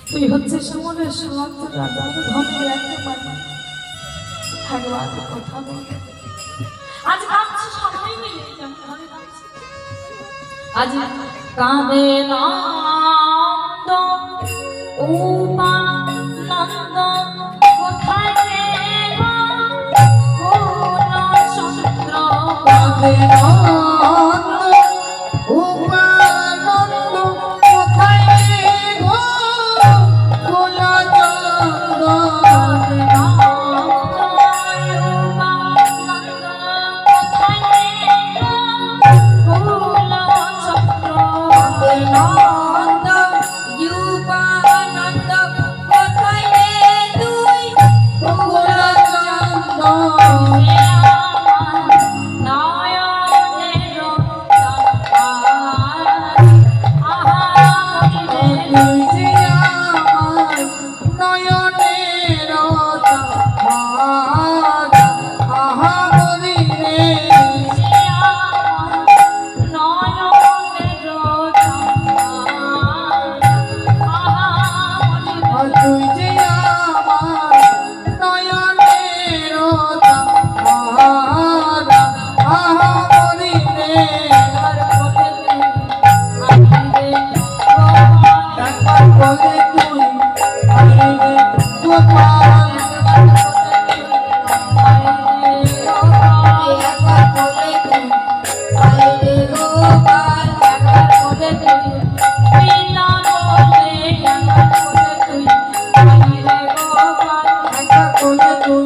তুই হচ্ছে সুমনের সমস্ত রাজার ধনের একেবারে, একবার কথা বল। আজ কাঁদছে সবাই মিলে, কেমন ভাবে কাঁদছে। আজ কাঁদে নন্দ উমানন্দ, কোথায় গেলা কুলচন্দ্র। কাঁদে নন্দ উমানন্দ, কোথায় গো কুলচন্দ্র। কাঁদে নন্দ উমানন্দ, কোথায় গেলা কুলচন্দ্র। কাঁদে নন্দ যুবানন্দ, কোথায় রে তুই কুলচন্দ্র। তুই যে আমার নয়নের তারা, আহা বলি রে। তুই যে আমার নয়নের তারা, আহা বলি রে। একবার বলে তুই আইরে গোপাল, একবার বলে তুই আইরে গোপাল। একবার বলে তুই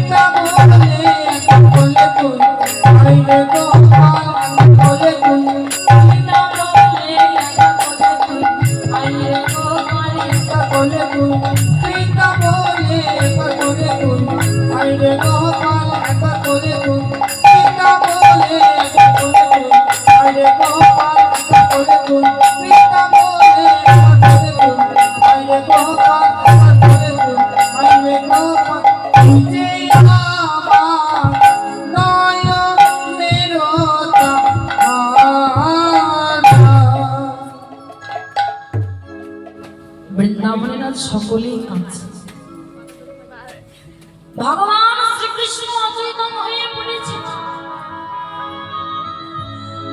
এটা বলে, একবার বলে তুই আইরে গোপাল, বলে তুই একবার বলে তুই এটা বলে, একবার বলে তুই আইরে গোপাল, একবার বলে তুই এটা বলে, একবার বলে তুই আইরে গোপাল, একবার বলে তুই এটা বলে, একবার বলে তুই আইরে গোপাল, একবার বলে তুই আইরে গোপাল। তুই যে আমার নয়নের তারা। বৃন্দাবনের আজ সকলেই কাঁদছে। ভগবান শ্রীকৃষ্ণ অচৈতন্য হয়ে পড়েছে।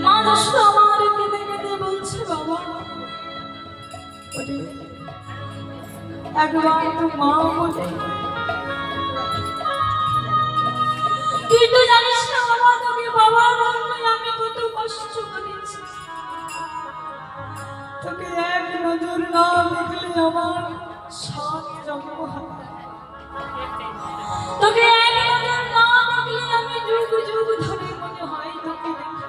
মা যশোদা আমার কেঁদে কেঁদে বলছে, বাবা ওরে, একবার তো মা বলে। তুই তো জানিস না বাবা, তোকে বাবার জন্য আমি কত কষ্ট করেছি। তোকে এক নজর না দেখলে আমার 7 জন্ম হয়। তোকে এক নজর না দেখলে আমি যুগ যুগ ধরে মনে হয় তোকে দেখি।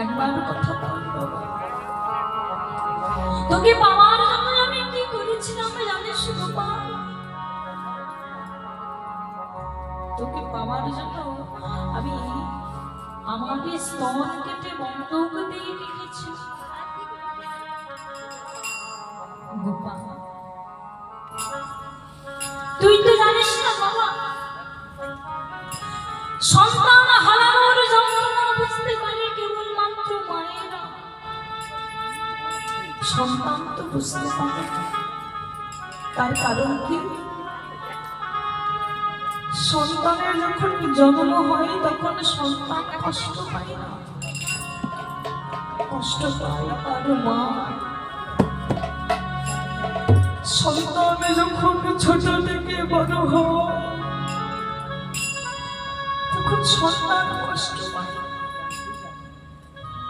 একবার কথা বল বাবা, তোকে পাওয়ার জন্য আমি কি করেছিলাম জানিস গোপাল? তোকে পাওয়ার জন্য আমি আমার স্তন কেটে বন্ধক দিয়ে রেখেছি। গোপাল তুই তো জানিস না বাবা, সন্তান হারানোর যন্ত্রণা বুঝতে পারে কেবলমাত্র মায়েরা। সন্তান তো বুঝতে পারে না। তার কারণ কি? সন্তানের যখন জন্ম হয় তখন সন্তান কষ্ট পায় না, কষ্ট পায় তার মা। সন্তান যখন ছোট থেকে বড় হয় তখন সন্তান কষ্ট পায়,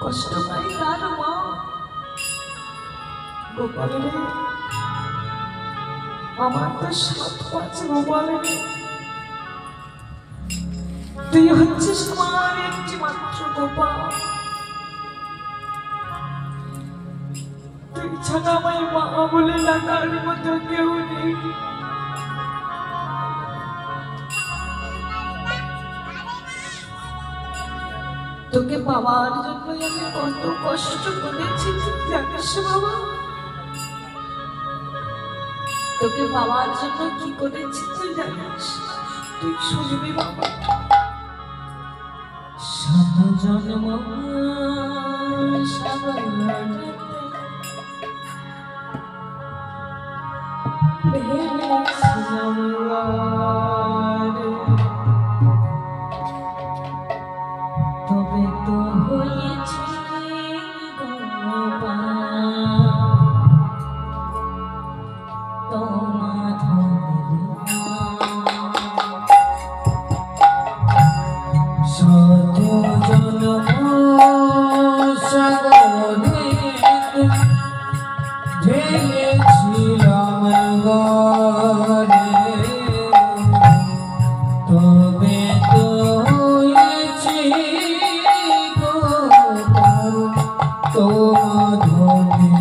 কষ্ট পায় তার মা। গোপাল রে, আমার তো 7 পাঁচ গোপাল রে, তুই হচ্ছিস আমার একটি মাত্র গোপাল। তুই ছাড়া আমার মা বলে ডাকার মতো কেউ নেই। তোকে পাওয়ার জন্য আমি কত কষ্ট করেছি তুই জানিস বাবা। তোকে পাওয়ার জন্য কি করেছি তুই জানিস? তুই শুনবি বাবা। 7 জন্ম সাগর ভেবেছিলাম রে, তবে তো হয়েছে গোপাল তোমার শত জন্ম সাগরে ঢেলেছিলাম গরে, তবে তো হয়েছি গোপাল তোমার ধনে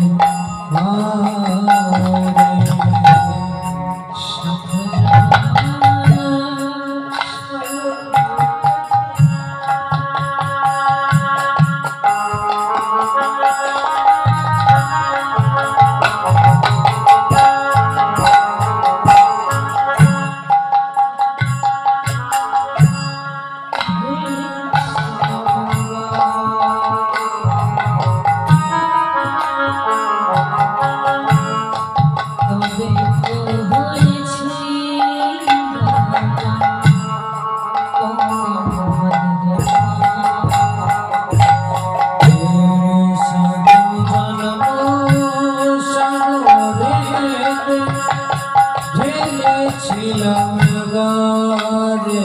ঢেলেছিলাম গরে,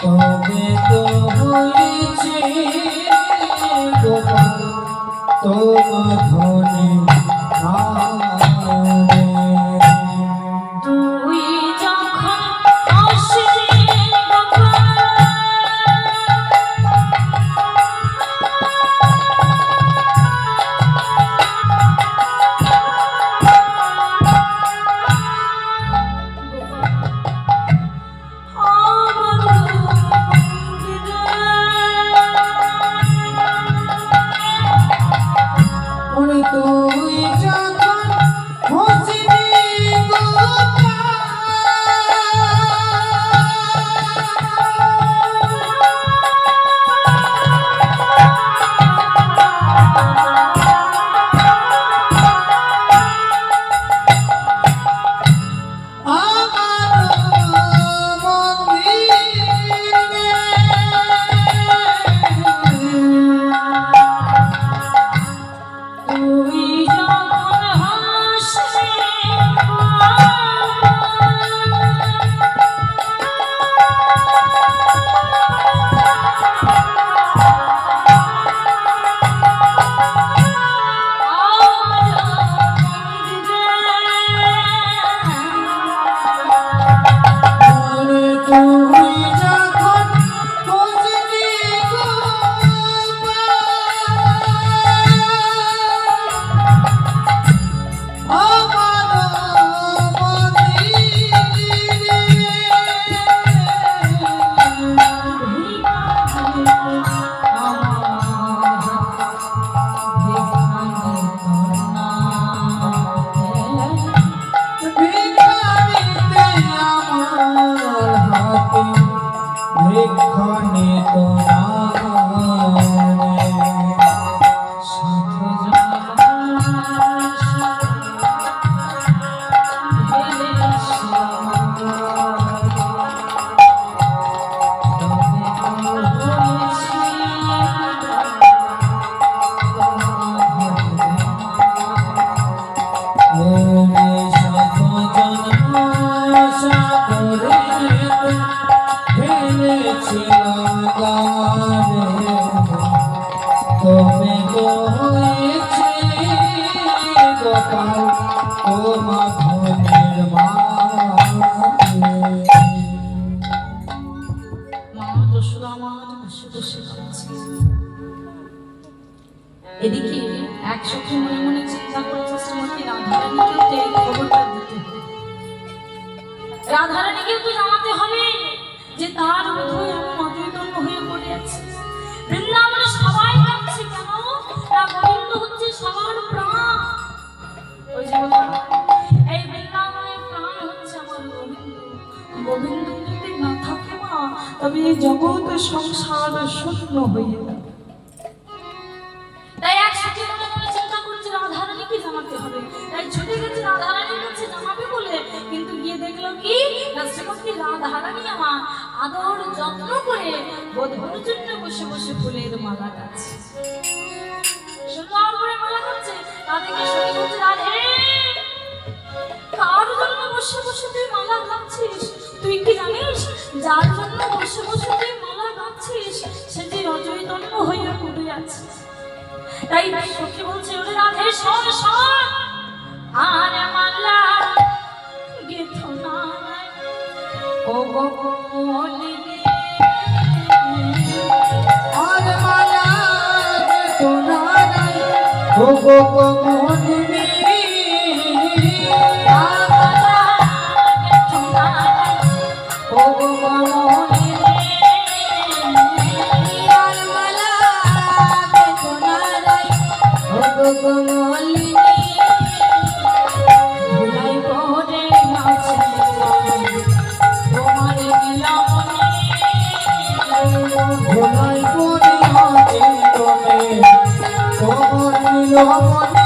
তবে তো হয়েছি গোপাল তোমার ধনে তুই যখন আসলি গোপাল, ওরে তুই যখন হসিনি তুই যখন হাসলি তুই যখন হসিনি ভিখারিতে আমার হাতে ভিক্ষণে তো ভেবেছিলাম সখী মনে মনে চিন্তা করছে শ্রীমতী রাধারানীকেও তো এই খবরটা দিতে হবে। রাধারানীকেও তো জানাতে হবে যে তার বোধহয় এমন অদ্বৈতন্য হয়ে পড়ে আছে। বৃন্দাবনে সবাই কাঁদছে কেন? না গোবিন্দ হচ্ছে সবার প্রাণ। ওই যে বললাম, এই বৃন্দাবনের প্রাণ হচ্ছে আমার গোবিন্দ। গোবিন্দ যদি না থাকে মা, তবে এই জগৎ সংসার শূন্য হয়ে যাবে। তাই এক সখী মনে মনে চিন্তা করছে রাধারানীকে জানাতে হবে। তাই ছুটে গেছে রাধারানীর কাছে জানাবে বলে, কিন্তু গিয়ে দেখলো কি না শ্রীমতী রাধারানী আমার আদর যত্ন করে বধূর জন্য বসে বসে ফুলের মালা গাচ্ছে, সুন্দর করে মালা গাচ্ছে। তাদেরকে সখী বলছে, রাধে কার জন্য বসে বসে তুই মালা গাচ্ছিস? তুই কি জানিস যার জন্য বসে বসে তুই মালা গাচ্ছিস সে যে অজয়দণ্ড হয়ে পড়ে আছে। তাই সখী বলছে, ওরে রাধে শোন শোন, আর মালা গেথো না ও গো কমলিনী, আর মালা গেথো না ও গো কমলিনী, আর মালা গেথো না ও গো কমলিনী, আর মালা গেথো না ও গো কমলিনী, ভুলাই ভোরে নাচে তোমার নীলমণি, ভোলাই পড়ে আছে তোমে তোমার নীলমণি,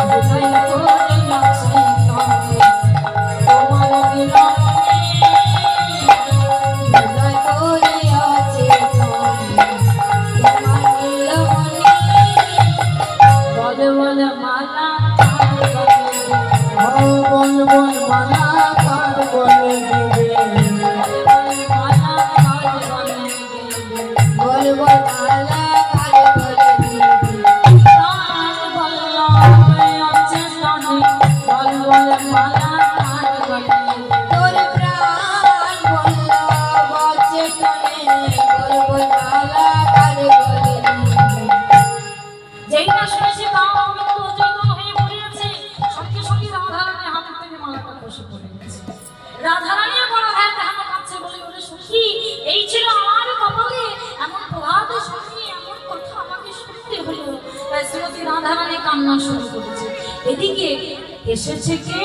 ভুলাই ভোরে নাচে তোমার নীলমণি, ভুলাই পড়ে আছে তোমার নীলমণি, বলে বলে মালা ও বল বল মালা কার বলে দিবে, মালা বলে বল বল মালা কার বলে দিবি, প্রাণ বল্লভে অচেতনে, বল বলে মালা বলে তোর প্রাণ বল্লভ অচেতনে, বল বল মালা কার বলে দিবি, যেই না শুনেছি মা অমৃত অচেতন হয়ে পড়ে আছে, সঙ্গে সঙ্গে রাধারানী হাতের থেকে মালাটা খসে পড়ে গেছে। রাধারানীও বড় ভাই হাতে কাছে বলে, ওরে সখী এই ছিল আমার কপালে, এমন প্রভাত শুনি এমন কথা আমাকে শুনতে হলো। তাই শ্রীমতী রাধারানী কান্না শুরু করেছে। এদিকে এসেছে কে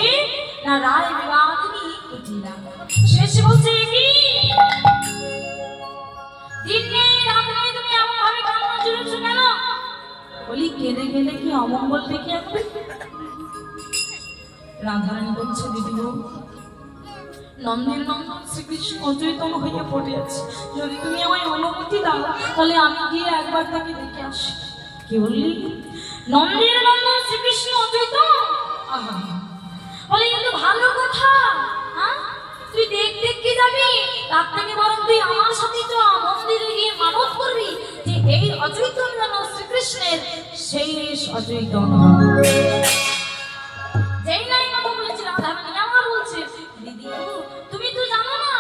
না রায় বিবাদিনী কুটিলা। শেষে বলছে কি দিন নেই রাত নেই তুমি এমন ভাবে কান্না জুড়েছো কেন? বলি কেঁদে গেলে কি অমঙ্গল ডেকে আসবে? রাধারানী বলছে, দিদি গো, নন্দের নন্দন শ্রীকৃষ্ণ অচৈতন্য হয়ে পড়ে আছে, যদি তুমি আমায় অনুমতি দাও তাহলে আমি গিয়ে একবার তাকে দেখে আসি। কি বললি? নন্দের নন্দন শ্রীকৃষ্ণ অচৈতন্য? আহা, বলে কিন্তু ভালো কথা, হ্যাঁ তুই দেখতে কি যাবি, তার থেকে বরং তুই আমার সাথে তো মন্দিরে গিয়ে মানত করবি যে এই অচৈতন্য শ্রীকৃষ্ণের শেষ অচৈতন্য। যেই নাই কথা বলেছে রাধারানী আমার বলছে, দিদি তুমি তো জানো না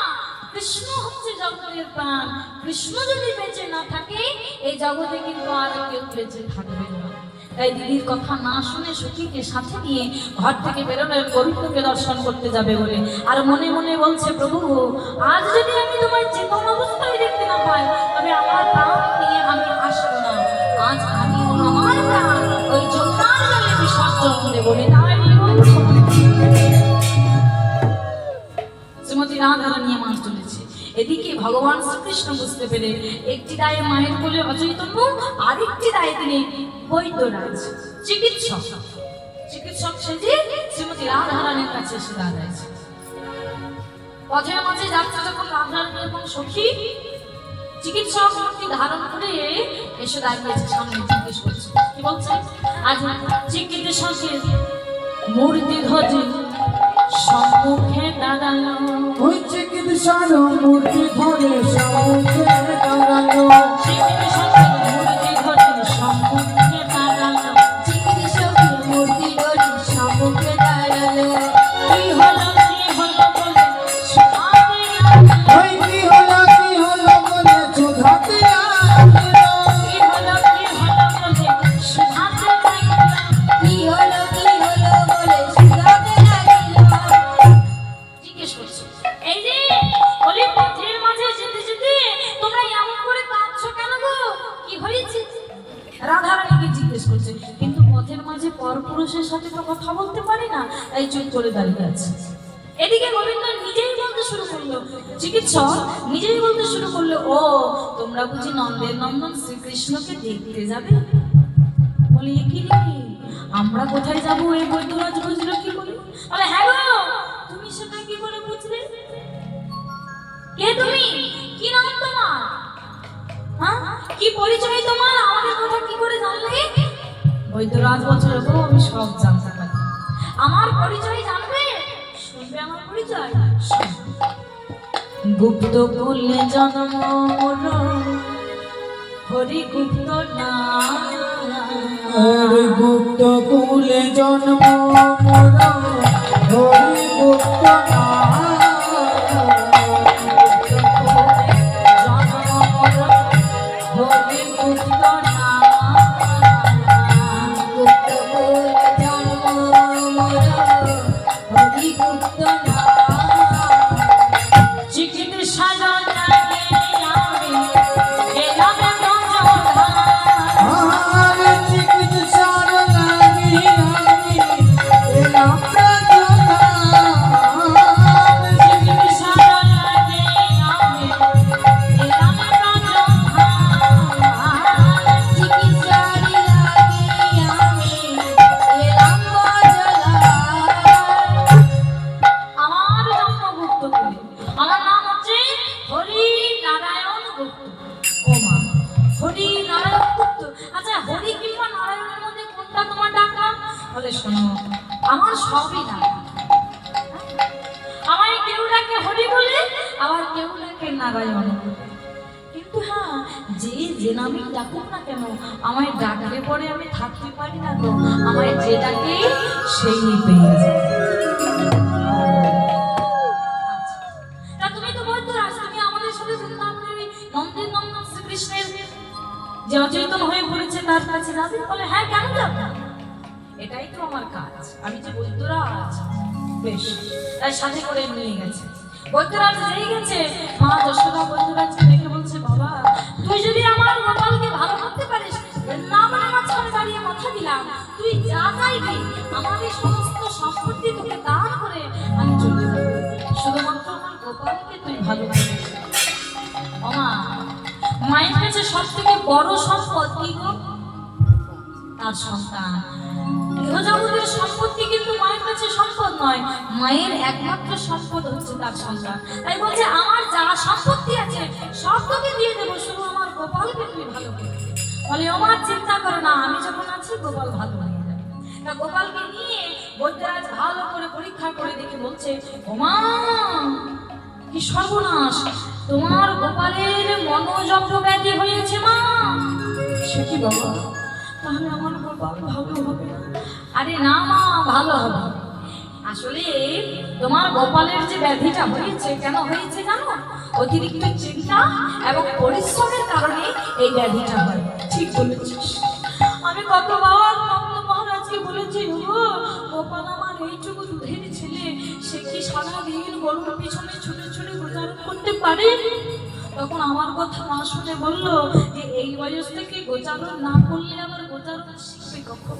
কৃষ্ণ হচ্ছে জগতের প্রাণ, কৃষ্ণ যদি বেঁচে না থাকে এই জগতে কিন্তু আর কেউ বেঁচে থাকবে না। তাই দিদির কথা না শুনে সখীকে সাথে নিয়ে ঘর থেকে বেরোলেন গোবিন্দকে দর্শন করতে যাবে বলে। আর মনে মনে বলছে, প্রভু আজ যদি আমি তোমায় চেতন অবস্থায় দেখতে না পাই তবে আমার প্রাণ নিয়ে আমি আসবো না, আজ আমি আমার প্রাণ ওই যমুনার জলে বিসর্জন দেবো। তাই শ্রীমতী রাধারানী আমার চলেছে। এদিকে ভগবান শ্রীকৃষ্ণ বুঝতে পেরে একটি দায়ে মায়ের কোলে অচৈতন্য, আরেকটি দায়ে তিনি বৈদ্যরাজ চিকিৎসক সেজে শ্রীমতী রাধারানীর কাছে এসে দাঁড়াইছে। পথে মাঝে যাত্রা যখন রাধারানী এবং সখী চিকিৎসক মূর্তি ধারণ করে এসে দাঁড়িয়েছে সামনে, জিজ্ঞেস করছে, কি বলছে? আজ চিকিৎসকের মূর্তি ধরে সম্মুখে দাঁড়ালো, ওই চিকিৎসার মূর্তি ধরে সম্মুখে দাঁড়ালো, চিকিৎসকের মূর্তি ধরে সম্মুখে দাঁড়ালো, চিকিৎসকের মূর্তি ধরে সম্মুখে দাঁড়ালো, কি হলো বলে সুধাতে ওই কি হলো বলে চোধাতে লাগলো, কি হলো বলে এদিকে গোবিন্দ নিজেই বলতে শুরু করলো, চিকিৎসক নিজেই বলতে শুরু করলো, ও তোমরা বুঝি নন্দের নন্দন শ্রীকৃষ্ণকে দেখতে যাবে? বলি এ কি রে, আমরা কোথায় যাবো? এই বৈদ্যরাজ বুঝলো কি করে? বলে হ্যাঁ গো, তুমি সেটা কি করে বুঝলে? কে তুমি? কি নাম তোমার? হ্যাঁ, কি পরিচয় তোমার? আমাদের কথা কি করে জানলে? বৈদ্যরাজ বলছিল, গো আমি সব জানতে পারি, আমার পরিচয় জানবে? শুনবে আমার পরিচয়? গুপ্ত কুলে জন্ম মোর, হরি গুপ্ত নাম। গুপ্ত কুলে জন্ম মোর, হরি গুপ্ত নাম। আমার সবই না, আমায় কেউ ডাকে হরি বলে, আবার কেউ ডাকে নারায়ণ। কিন্তু হ্যাঁ, যে যে নামই ডাকুক না কেন, আমায় ডাকলে পরে আমি থাকতে পারি না তো, আমায় যে ডাকে সেই পেয়ে যায়। তা তুমি তো বলতো রাজ, তুমি আমাদের সাথে বৃন্দাবনের নন্দের নন্দন শ্রীকৃষ্ণের যে অচেতন হয়ে পড়েছে তার কাছে যাবে? বলে হ্যাঁ, কেন যাবে? এটাই তো আমার কাজ, আমি যে বৈদ্যরাজ। বেশ, তাই সাথে করে নিয়ে গেছে। বৈদ্যরাজ যেই গেছে, মা যশোদা বৈদ্যরাজকে দেখে বলছে, বাবা তুই যদি আমার গোপালকে ভালো করতে পারিস, বৃন্দাবনের মাঝখানে দাঁড়িয়ে কথা দিলাম, তুই যা চাইবি আমার এই সমস্ত সম্পত্তি তোকে দান করে আমি চলে যাবো, শুধুমাত্র আমার গোপালকে তুই ভালো করবি। মা, মায়ের কাছে সব থেকে বড় সম্পদ কি গো? তার সন্তান। গৃহজগতের সম্পত্তি কিন্তু মায়ের কাছে সম্পদ নয়, মায়ের একমাত্র সম্পদ হচ্ছে তার সন্তান। তাই বলছে, আমার যা সম্পত্তি আছে সব তোকে দিয়ে দেবো, শুধু আমার গোপালকে তুই ভালো করবি। বলে আমার চিন্তা করো না, আমি যখন আছি গোপাল ভালো হয়ে যাবে। তা গোপালকে নিয়ে বৈদ্যরাজ ভালো করে পরীক্ষা করে দেখে বলছে, ওমা কি সর্বনাশ, তোমার গোপালের মনোজগ্র ব্যাধি হয়েছে মা। সে কি বাবা, তাহলে আমার গোপাল ভালো হবে না? আরে না মা, ভালো হবে। আসলে তোমার গোপালের যে ব্যাধিটা হয়েছে, কেন হয়েছে জানো? অতিরিক্ত চিন্তা এবং পরিশ্রমের কারণে এই ব্যাধিটা হয়। ঠিক বলেছিস। আমি কতবার নন্দ মহারাজকে বলেছি, গোপাল আমার এইটুকু দুধের ছেলে, সে কি সারাদিন গরুর পিছনে ছুটে ছুটে গোচারণ করতে পারে? তখন আমার কথা না শুনে বললো যে এই বয়স থেকে গোচারণ না করলে আবার গোচারণ শিখবে কখন?